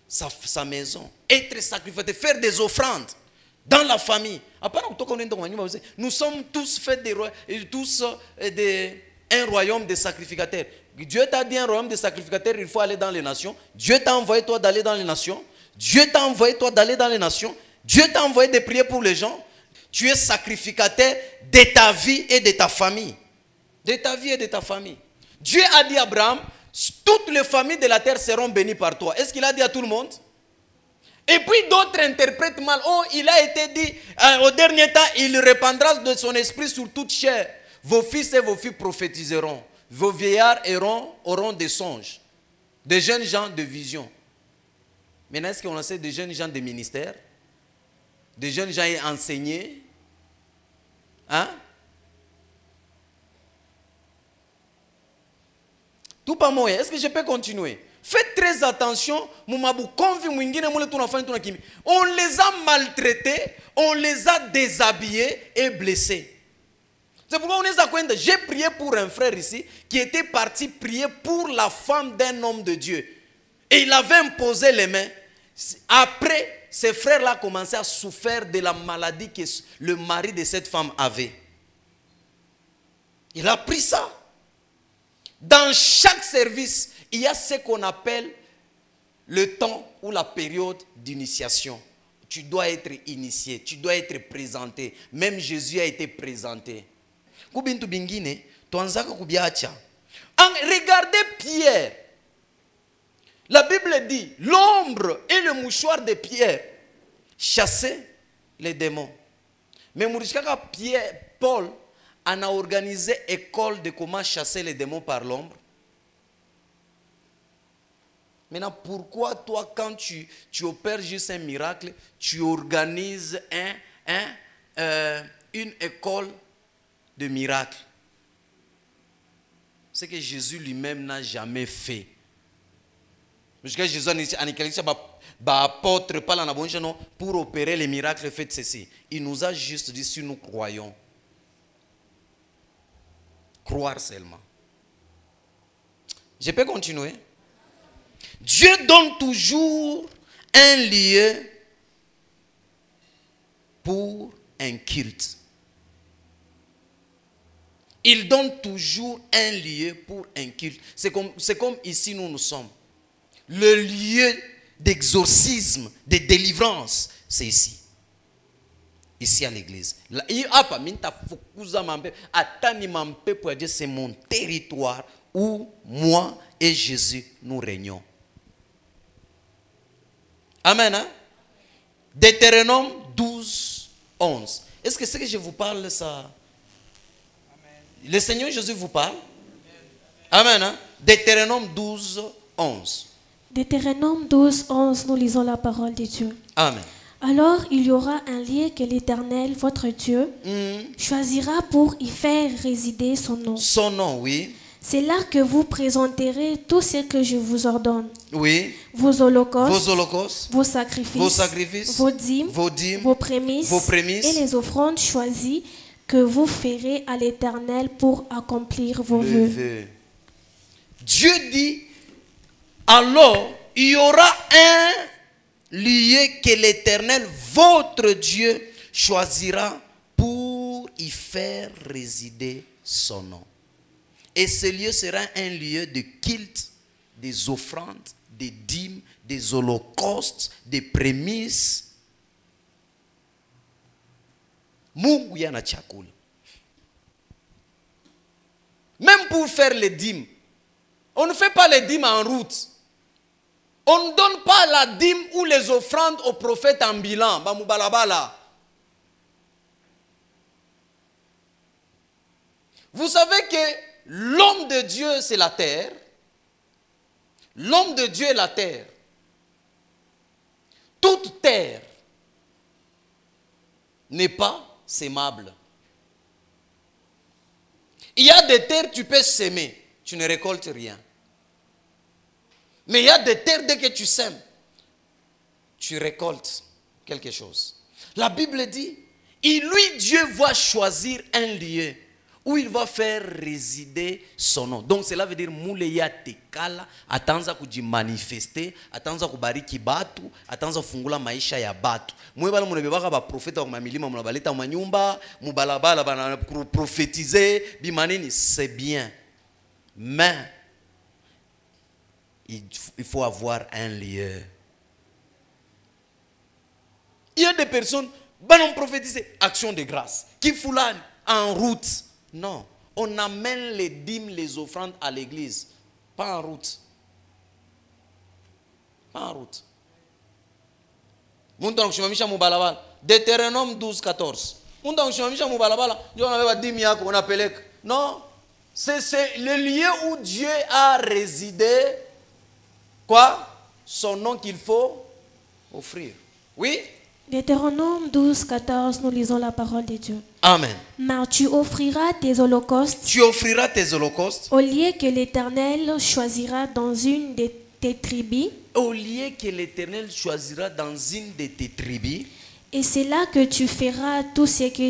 sa maison, être sacrificateur, faire des offrandes dans la famille. Nous sommes tous faits un royaume de sacrificateurs. Dieu t'a dit un royaume de sacrificateurs, il faut aller dans les nations. Dieu t'a envoyé toi d'aller dans les nations. Dieu t'a envoyé toi d'aller dans les nations. Dieu t'a envoyé de prier pour les gens. Tu es sacrificateur de ta vie et de ta famille. De ta vie et de ta famille. Dieu a dit à Abraham, toutes les familles de la terre seront bénies par toi. Est-ce qu'il a dit à tout le monde? Et puis d'autres interprètent mal. Oh, il a été dit, au dernier temps, il répandra de son esprit sur toute chair. Vos fils et vos filles prophétiseront. Vos vieillards auront des songes. Des jeunes gens de vision. Maintenant, est-ce qu'on sait des jeunes gens de ministère? Des jeunes gens enseignés? Hein? Tout pas moi. Est-ce que je peux continuer? Faites très attention. On les a maltraités, on les a déshabillés et blessés. C'est pourquoi on les a connus. J'ai prié pour un frère ici qui était parti prier pour la femme d'un homme de Dieu. Et il avait imposé les mains. Après, ces frères-là commençaient à souffrir de la maladie que le mari de cette femme avait. Il a pris ça. Dans chaque service, il y a ce qu'on appelle le temps ou la période d'initiation. Tu dois être initié, tu dois être présenté. Même Jésus a été présenté. Regardez Pierre. La Bible dit, l'ombre et le mouchoir de Pierre chassaient les démons. Mais Paul en a organisé école de comment chasser les démons par l'ombre. Maintenant, pourquoi toi, quand tu opères juste un miracle, tu organises une école de miracles? C'est que Jésus lui-même n'a jamais fait. Jusqu'à Jésus apôtre pour opérer les miracles, faites ceci. Il nous a juste dit si nous croyons. Croire seulement. Je peux continuer? Dieu donne toujours un lieu pour un culte. Il donne toujours un lieu pour un culte. C'est comme ici nous sommes. Le lieu d'exorcisme, de délivrance, c'est ici. Ici à l'église. C'est mon territoire où moi et Jésus nous régnons. Amen. Hein? Deutéronome 12, 11. Est-ce que ce que je vous parle, ça? Amen. Le Seigneur Jésus vous parle? Amen. Hein? Deutéronome 12, 11. Deutéronome 12, 11, nous lisons la parole de Dieu. Amen. Alors il y aura un lieu que l'Éternel, votre Dieu, choisira pour y faire résider son nom. Son nom, oui. C'est là que vous présenterez tout ce que je vous ordonne. Oui. Vos holocaustes, vos sacrifices, vos dîmes, vos prémices et les offrandes choisies que vous ferez à l'Éternel pour accomplir vos vœux. Dieu dit, alors il y aura un lieu que l'Éternel, votre Dieu, choisira pour y faire résider son nom. Et ce lieu sera un lieu de culte, des offrandes, des dîmes, des holocaustes, des prémices. Mungu yana chakula. Même même pour faire les dîmes, on ne fait pas les dîmes en route. On ne donne pas la dîme ou les offrandes aux prophètes en bilan. Vous savez que l'homme de Dieu, c'est la terre. L'homme de Dieu est la terre. Toute terre n'est pas sémable. Il y a des terres, tu peux s'aimer, tu ne récoltes rien. Mais il y a des terres, dès que tu sèmes, tu récoltes quelque chose. La Bible dit, Dieu va choisir un lieu où il va faire résider son nom. Donc cela veut dire, Mouleya tekala, atanza kujimanifester, atanza kubariki batu, atanza fungula maisha ya batu. Mwebala munebebaka ba profeta wa mamilima munabaleta wa manyumba, mubalabala bana prophétiser, bimanini, c'est bien. Mais il faut avoir un lieu. Il y a des personnes, on prophétise, action de grâce, qui foulent en route. Non, on amène les dîmes, les offrandes à l'église, pas en route. Pas en route. Deutéronome 12, 14. Non, c'est le lieu où Dieu a résidé. Quoi? Son nom qu'il faut offrir. Oui? Deutéronome 12, 14, nous lisons la parole de Dieu. Amen. Mais tu offriras tes holocaustes. Tu offriras tes holocaustes. Au lieu que l'Éternel choisira dans une de tes tribus. Au lieu que l'Éternel choisira dans une de tes tribus. Et c'est là que tu feras tout ce que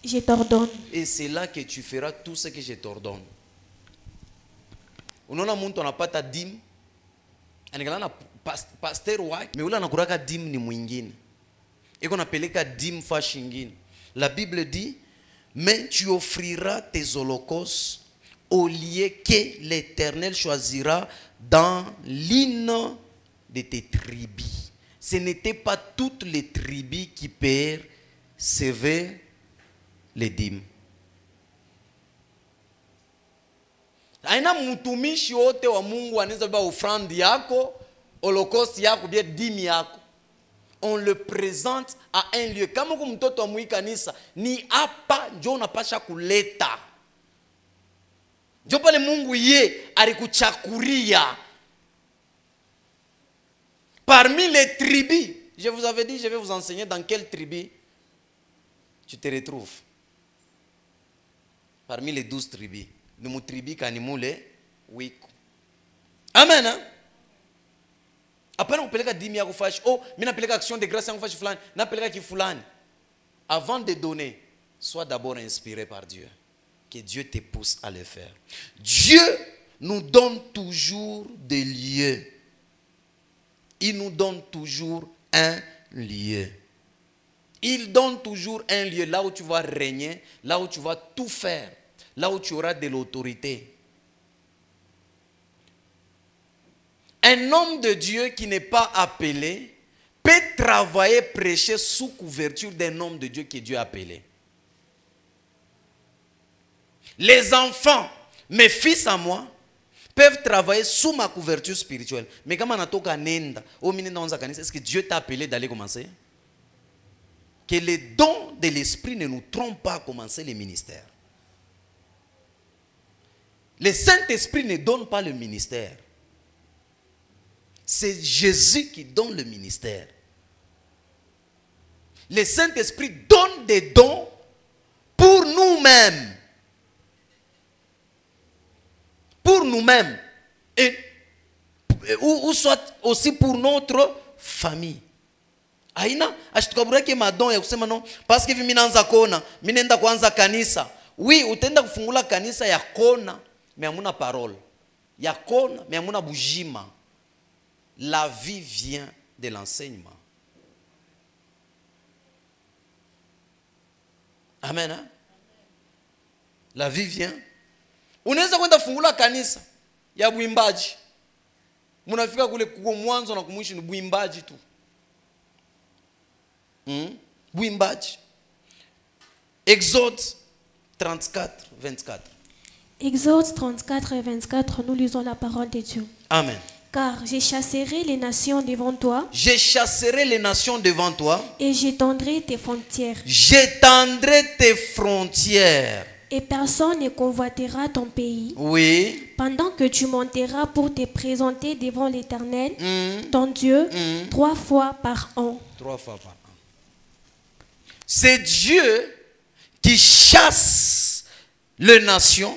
je t'ordonne. Et c'est là que tu feras tout ce que je t'ordonne. On n'a pas ta dîme. Pasteur wake, mais ula nakuraka dim ni mwingine. Eko napeleka dim fa shingine. La Bible dit, mais tu offriras tes holocaustes au lieu que l'Éternel choisira dans l'une de tes tribus. Ce n'était pas toutes les tribus qui percevaient les dîmes. Aina mtumishi wote wa Mungu anaweza beba offrande yako, holocaust yako, bien dîme yako. On le présente à un lieu. Kama kwa mtoto wa muikanisa, ni hapa njo unapasha kuleta. Njo pale Mungu ye alikuchakuria. Parmi les tribus, je vous avais dit, je vais vous enseigner dans quelle tribu tu te retrouves. Parmi les 12 tribus. Nous tribu kanimule wiko. Amen. Hein? Après on peleka dimi yako fashi. Oh, mina peleka action de grâce yako fashi fulani. Na peleka ki fulani. Avant de donner, sois d'abord inspiré par Dieu. Que Dieu te pousse à le faire. Dieu nous donne toujours des lieux. Il nous donne toujours un lieu. Il donne toujours un lieu là où tu vas régner, là où tu vas tout faire. Là où tu auras de l'autorité. Un homme de Dieu qui n'est pas appelé peut travailler, prêcher sous couverture d'un homme de Dieu que Dieu a appelé. Les enfants, mes fils à moi, peuvent travailler sous ma couverture spirituelle. Mais comme on a toka nenda, est-ce que Dieu t'a appelé d'aller commencer? Que les dons de l'esprit ne nous trompent pas à commencer les ministères. Le Saint-Esprit ne donne pas le ministère. C'est Jésus qui donne le ministère. Le Saint-Esprit donne des dons pour nous-mêmes. Pour nous-mêmes. Ou soit aussi pour notre famille. Aina, ashtukaburake madon ya kusema no, parce que mimi naanza kona, mimi nenda kuanza kanisa. Oui, utaenda kufungula kanisa ya kona. Mais amuna parole. Ya kona, mais amuna bujima. La vie vient de l'enseignement. Amen. Hein? La vie vient. Unaweza kwenda fungula kanisa ya buimbaji. Munafika kule kuko mwanzo na kumwishi ni buimbaji tu. Buimbaji. Exode 34, 24. Exode 34 et 24, nous lisons la parole de Dieu. Amen. Car je chasserai les nations devant toi. Je chasserai les nations devant toi. Et j'étendrai tes frontières. J'étendrai tes frontières. Et personne ne convoitera ton pays. Oui. Pendant que tu monteras pour te présenter devant l'Éternel, ton Dieu, 3 fois par an. 3 fois par an. C'est Dieu qui chasse les nations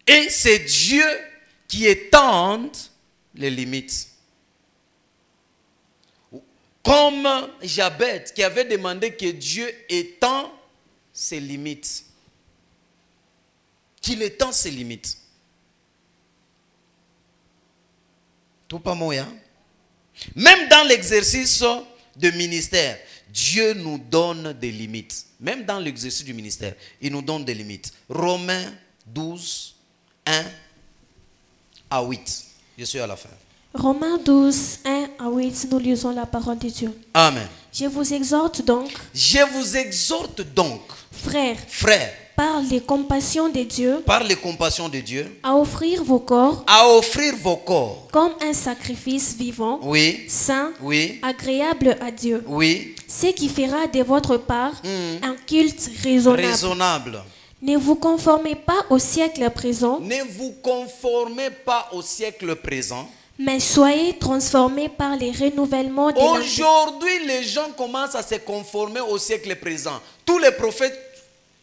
et c'est Dieu qui étend les limites. Comme Jabez qui avait demandé que Dieu étend ses limites. Qu'il étend ses limites. Tout pas moyen. Même dans l'exercice de ministère, Dieu nous donne des limites. Même dans l'exercice du ministère, il nous donne des limites. Romains 12, 1 à 8. Je suis à la fin. Romains 12, 1 à 8, nous lisons la parole de Dieu. Amen. Je vous exhorte donc, frères, par les compassions de Dieu, à offrir vos corps, comme un sacrifice vivant, saint, agréable à Dieu, ce qui fera de votre part un culte raisonnable. Ne vous conformez pas au siècle présent. Mais soyez transformés par les renouvellements de l'esprit. Aujourd'hui, les gens commencent à se conformer au siècle présent. Tous les prophètes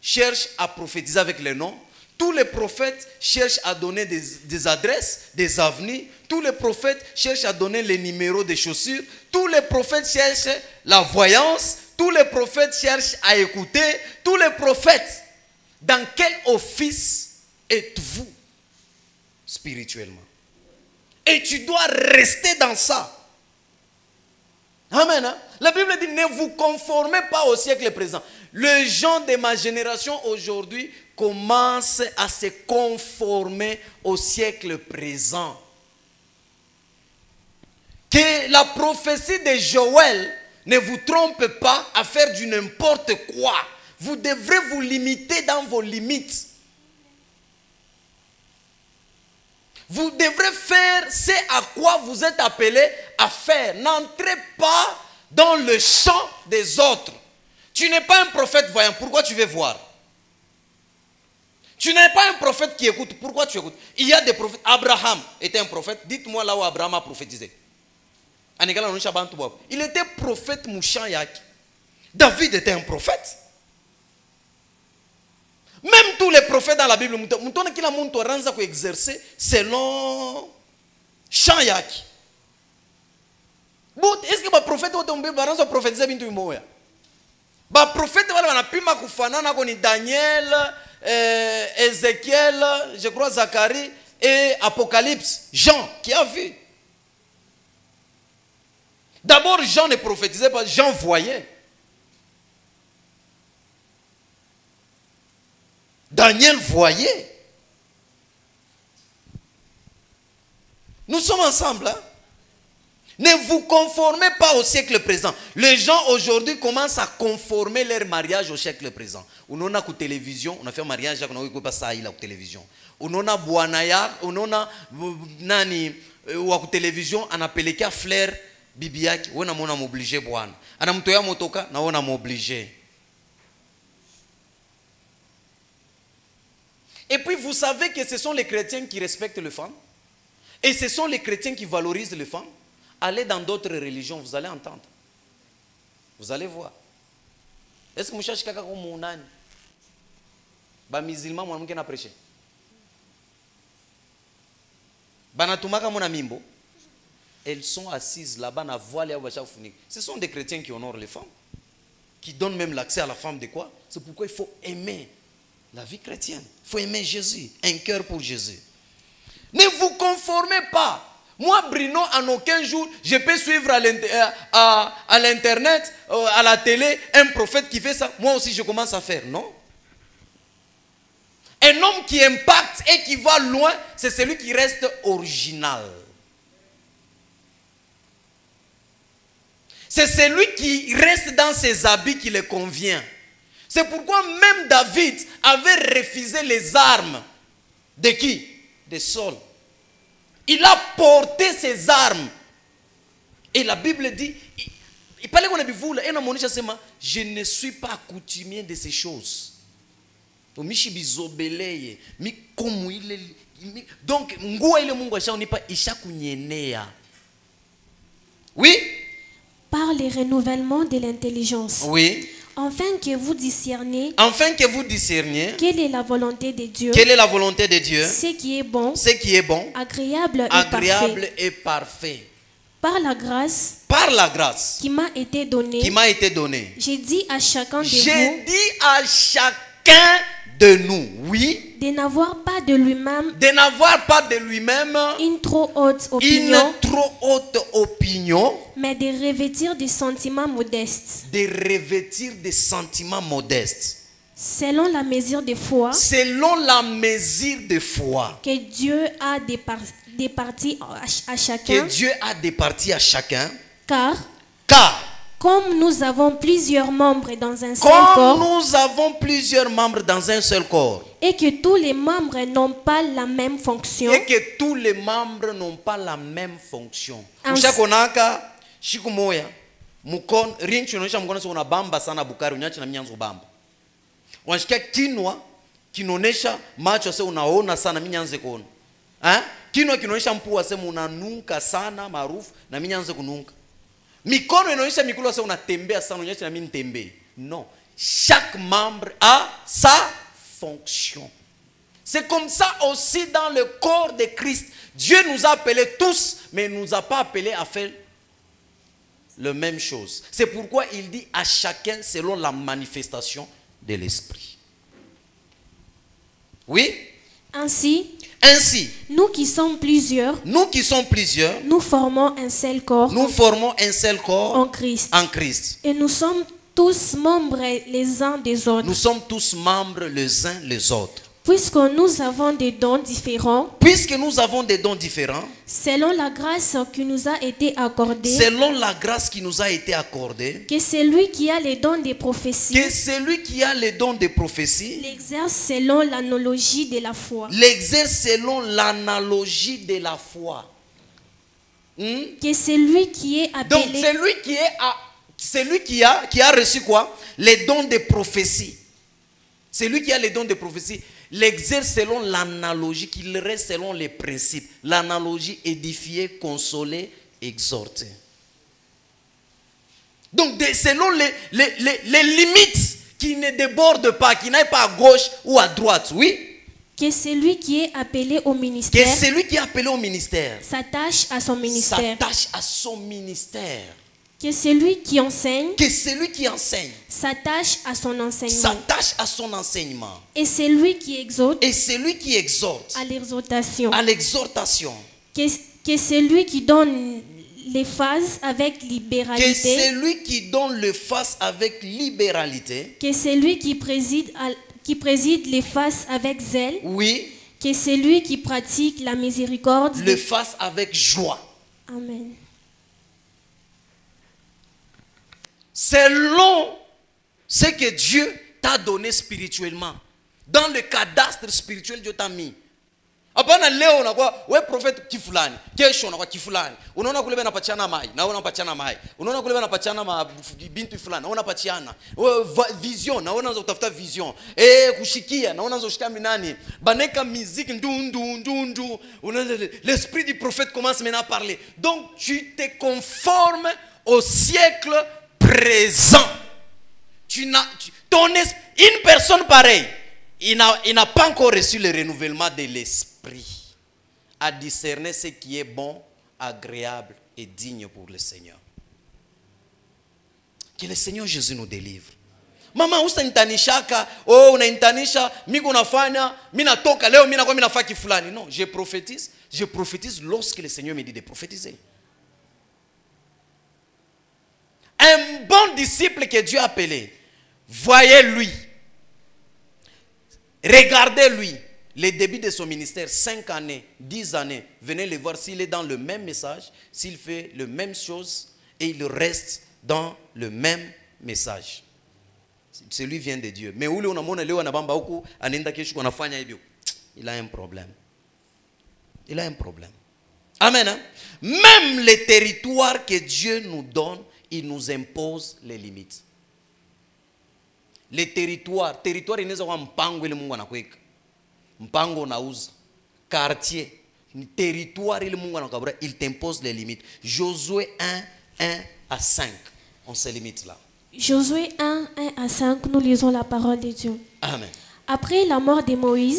cherchent à prophétiser avec les noms. Tous les prophètes cherchent à donner des adresses, des avenues. Tous les prophètes cherchent à donner les numéros des chaussures. Tous les prophètes cherchent la voyance. Tous les prophètes cherchent à écouter. Tous les prophètes. Dans quel office êtes-vous spirituellement? Et tu dois rester dans ça. Amen. Hein? La Bible dit, ne vous conformez pas au siècle présent. Les gens de ma génération aujourd'hui commencent à se conformer au siècle présent. Que la prophétie de Joël ne vous trompe pas à faire du n'importe quoi. Vous devrez vous limiter dans vos limites. Vous devrez faire ce à quoi vous êtes appelé à faire. N'entrez pas dans le champ des autres. Tu n'es pas un prophète voyant. Pourquoi tu veux voir? Tu n'es pas un prophète qui écoute. Pourquoi tu écoutes? Il y a des prophètes. Abraham était un prophète. Dites-moi là où Abraham a prophétisé. Il était prophète Mouchanyak. David était un prophète. Même tous les prophètes dans la Bible, ils exercer selon Chanyak. Est-ce que les prophètes ont prophétisé? Les prophètes ont Daniel, Ézéchiel, je crois Zacharie et Apocalypse. Jean qui a vu. D'abord, Jean ne prophétisait pas, Jean voyait. Daniel voyait. Nous sommes ensemble. Hein? Ne vous conformez pas au siècle présent. Les gens aujourd'hui commencent à conformer leur mariage au siècle présent. On a une télévision, on a fait un mariage, on a pas ça la télévision. On a Boanaya, on a nani ou télévision, on a appelé qu'à flair bibiaki, on a obligé Boana. On a mtoya motoka, on a obligé. Et puis vous savez que ce sont les chrétiens qui respectent les femmes. Et ce sont les chrétiens qui valorisent les femmes. Allez dans d'autres religions, vous allez entendre. Vous allez voir. Est-ce que vous cherchez quelqu'un comme Mounani? Bah musulman, moi, je vais prêcher. Banatumaka mona mimbo. Elles sont assises là-bas, na voile. Ce sont des chrétiens qui honorent les femmes. Qui donnent même l'accès à la femme de quoi? C'est pourquoi il faut aimer la vie chrétienne. Il faut aimer Jésus. Un cœur pour Jésus. Ne vous conformez pas. Moi, Bruno, en aucun jour, je peux suivre à l'internet, à la télé, un prophète qui fait ça. Moi aussi, je commence à faire. Non. Un homme qui impacte et qui va loin, c'est celui qui reste original. C'est celui qui reste dans ses habits qui le convient. C'est pourquoi même David avait refusé les armes De qui? De Saul. Il a porté ses armes. Et la Bible dit, il parlait qu'on a vu vous, je ne suis pas coutumier de ces choses. Donc, oui. Par le renouvellement de l'intelligence. Oui. Afin que vous discerniez. Afin que vous discerniez. Quelle est la volonté de Dieu. Quelle est la volonté de Dieu. Ce qui est bon. Ce qui est bon. Agréable et parfait. Par la grâce. Par la grâce. Qui m'a été donnée. Qui m'a été donnée. J'ai dit à chacun de vous. J'ai dit à chacun de nous, oui, de n'avoir pas de lui-même, une trop haute opinion, mais de revêtir des sentiments modestes, selon la mesure de foi, que Dieu a départi à chacun, car comme nous avons plusieurs membres dans un seul corps, et que tous les membres n'ont pas la même fonction, kinaonesha macho sasa unaona sana mimi nianze kuona. Kinwa kinaonesha mpua sasa unanuka sana maarufu na mimi nianze kunuka. Mikono inaonyesha mikono sasa unatembea sana unaonyesha na mimi nitembee. Non, chaque membre a sa fonction. C'est comme ça aussi dans le corps de Christ. Dieu nous a appelés tous, mais il ne nous a pas appelés à faire la même chose. C'est pourquoi il dit à chacun selon la manifestation de l'esprit. Oui? Ainsi, nous qui sommes plusieurs, nous formons un seul corps. En Christ. Et nous sommes tous membres les uns des autres. Nous sommes tous membres les uns les autres. Puisque nous avons des dons différents. Selon la grâce qui nous a été accordée. Que celui qui a les dons de prophétie. L'exerce selon l'analogie de la foi. Que celui qui est appelé. Donc celui qui a reçu quoi? Les dons de prophétie. Celui qui a les dons de prophétie l'exerce selon l'analogie, qu'il reste selon les principes. L'analogie: édifier, consoler, exhorter. Donc selon les limites qui ne débordent pas, qui n'aillent pas à gauche ou à droite, oui. Que celui qui est appelé au ministère, s'attache à son ministère. Que celui qui enseigne, s'attache à son enseignement. Et celui qui exhorte, à l'exhortation. Que celui qui donne les phases avec libéralité. Que celui qui préside les phases avec zèle. Oui. Que celui qui pratique la miséricorde le fasse avec joie. Amen. Selon ce que Dieu t'a donné spirituellement, dans le cadastre spirituel Dieu t'a mis. Hapana leo unakuwa wewe prophet kifulani, kesho unakuwa kifulani. Unaona kule wanapachana mai, na unapachana mai. Unaona kule wanapachana bintu fulani, na unapachana. Vision, na unaanza kutafuta vision. Kushikia, na unaanza kushika minani. Baneka musique ndundu. L'esprit du prophète commence maintenant à parler. Donc tu te conformes au siècle présent. Une personne pareille, il n'a pas encore reçu le renouvellement de l'esprit à discerner ce qui est bon, agréable et digne pour le Seigneur. Que le Seigneur Jésus nous délivre. Mama usantanishaka, unaintanisha, mimi unafanya, mimi natoka leo mimi nakuwa ninafanya kifulani. Non, je prophétise lorsque le Seigneur me dit de prophétiser. Un bon disciple que Dieu a appelé, voyez-lui, regardez-lui, le début de son ministère, 5 années, 10 années, venez le voir s'il est dans le même message, s'il fait la même chose et il reste dans le même message. Celui vient de Dieu. Mais où on a leo anabamba huku anaenda kesho anafanya hivyo. il a un problème. Il a un problème. Amen. Hein? Même les territoires que Dieu nous donne, il nous impose les limites. Les territoires, il n'est pas mpango ile Mungu anakuweka. Mpango nauza, quartier, territoire ile Mungu anakabura, il t'impose les limites. Josué 1:1-5. On se limite là. Josué 1:1-5, nous lisons la parole de Dieu. Amen. Après la mort de Moïse,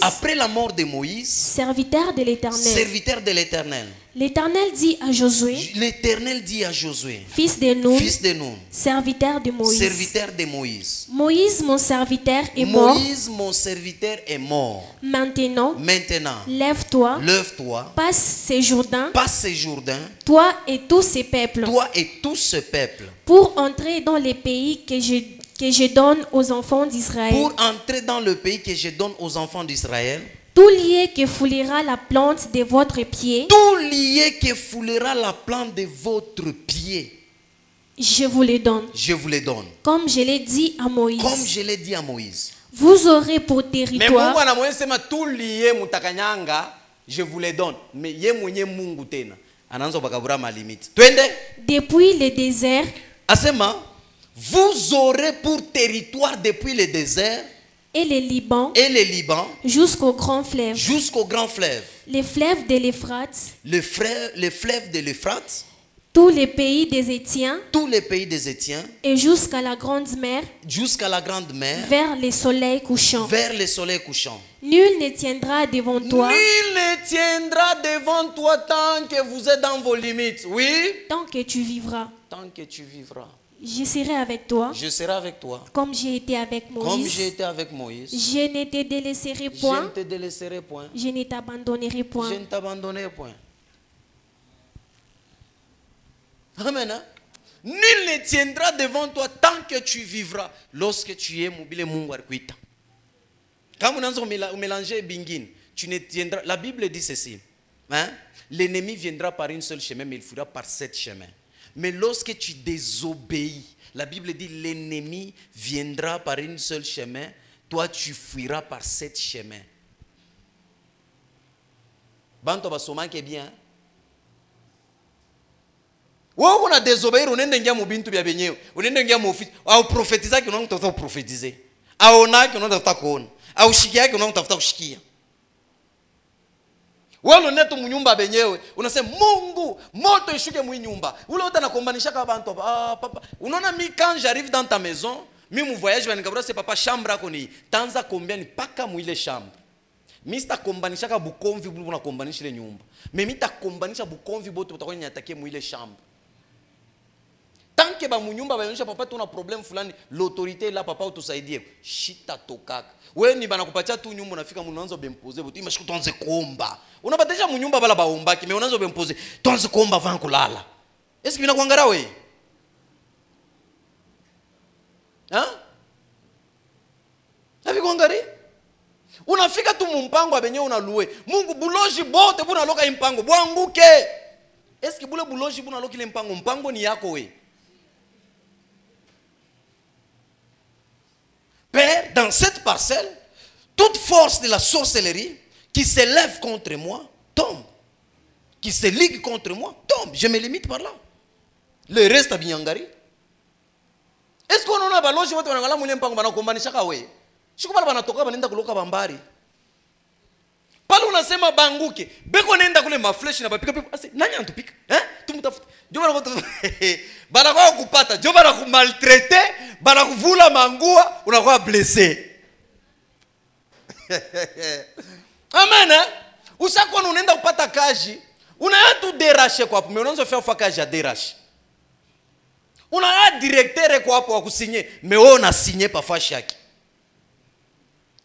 serviteur de l'Éternel, l'Éternel dit à Josué, fils de Nun, serviteur de Moïse, Moïse mon serviteur est mort. Maintenant, lève-toi, passe ce Jourdain, toi et tous ces peuples, pour entrer dans les pays que je donne aux enfants d'Israël. Tout lié que foulera la plante de votre pied. Je vous les donne. Comme je l'ai dit à Moïse. Vous aurez pour territoire. Je vous les donne. Mais depuis le désert. Vous aurez pour territoire depuis le désert et le Liban jusqu'au grand fleuve. Les fleuves de l'Euphrate. Les fleuves de l'Euphrate. Tous les pays des Étiens. Et jusqu'à la grande mer. Vers le soleil couchant. Nul ne tiendra devant toi. Tant que vous êtes dans vos limites. Oui. Tant que tu vivras. Je serai avec toi. Comme j'ai été avec Moïse. Je ne te délaisserai point. Je ne t'abandonnerai point. Amen. Hein? Nul ne tiendra devant toi tant que tu vivras. Lorsque tu es mobile, quand vous mélangez bingin, tu ne tiendras. La Bible dit ceci. Hein? L'ennemi viendra par une seule chemin, mais il fuira par 7 chemins. Mais lorsque tu désobéis, la Bible dit l'ennemi viendra par une seule chemin, toi tu fuiras par 7 chemins. Banto basoma ke bien. Wo kuna désobéir unende ngia mu bintu bya benyewe, unende ngia mu office, au prophétiser que non tafuta prophétiser. Aona que non tafuta kuona. Au shikia que non tafuta kushikia. Walo neto munyumba benyewe unasema Mungu moto ishuke mu nyumba ule wote anakombanisha ka bantu papa unaona mi quand j'arrive dans ta maison mi mu voyage va nikabura c'est papa chambre yako ni tanza combien ni paka mu ile chambre mi sta kombanisha ka bukomvi bulu na kombanisha ile nyumba mais mi ta kombanisha bukomvi bote utakonya nyatake mu ile chambre tant que ba mu nyumba baonyesha papa tuna problème fulani l'autorité là papa utusaidie shita tokaka wewe ni bana kupatia tu nyumba unafika mnaanza bemposer botu imashika tuanze kuomba unabatisha mu nyumba bala baombaki mais unaanza bemposer tuanze kuomba avant kulala est-ce que bina kuangara wewe hein havi kuangari unafika tu mumpango abenye unaluwe Mungu buloji bote buna loka impango bwanguke est-ce que bule buloji buna loka ile mpango ni yako wewe. Père, dans cette parcelle, toute force de la sorcellerie qui s'élève contre moi, tombe. Qui se ligue contre moi, tombe. Je me limite par là. Le reste à Binyangari. Est-ce qu'on a baloche votre ngala mulem pango bana kombanisha kawe? Shiko bala bana toka banenda kuloka bambari. Pale unasema banguke. Beko nenda kule maflesh na bapika pipa. Ase nani antupika? Tumutafuta. Jo bana ko bana kwa kupata, jo bana ku maltraiter, bana kuvula mangua, unakuwa blessé. Amen. Usakona unaenda kupata kazi, unaenda tu déracher kwa hapo, mais unaanza faire kazi ya déracher. Unaenda directeur kwa hapo wa kusigner, mais wewe una signer pa fashi yake.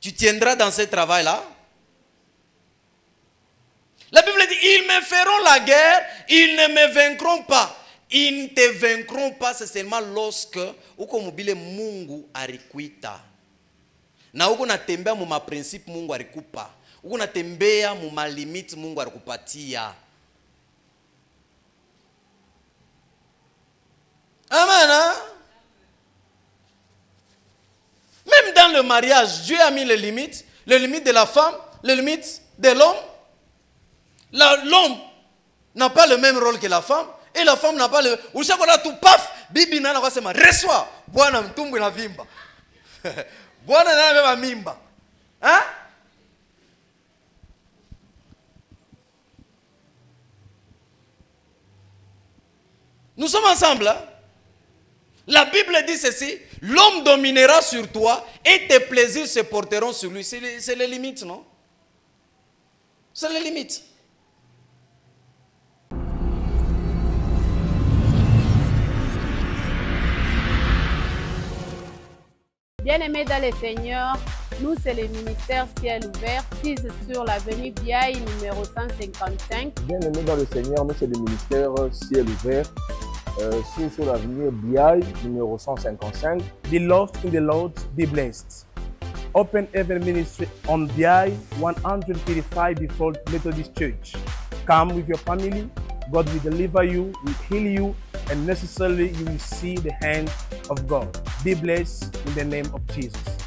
Tu tiendras dans ce travail là? La Bible dit, ils me feront la guerre, ils ne me vaincront pas. Ils ne te vaincront pas, c'est seulement lorsque uko mobile Mungu arikuita. Na uko natembea mu ma principe Mungu arikupa. Uko natembea mu ma limite Mungu arikupatia. Amen. Hein? Même dans le mariage, Dieu a mis les limites de la femme. les limites de l'homme. L'homme n'a pas le même rôle que la femme. Et la femme n'a pas le... Ou c'est qu'on a tout paf, bibi nana kwa sema, reçois, bwana mtumbu na vimba. Bwana nana beba mimba. Hein? Nous sommes ensemble. Hein? La Bible dit ceci, l'homme dominera sur toi et tes plaisirs se porteront sur lui. C'est les limites, non? C'est les limites. Bien-aimés dans le Seigneur, nous c'est le ministère Ciel Ouvert, 6 sur l'avenue Biaï, numéro 155. Bien-aimés dans le Seigneur, nous c'est le ministère Ciel Ouvert, 6 sur l'avenue Biaï, numéro 155. Beloved in the Lord, be blessed. Open Heaven Ministry on Biaï, 135 before Methodist Church. Come with your family. God will deliver you, will heal you, and necessarily you will see the hand of God. Be blessed in the name of Jesus.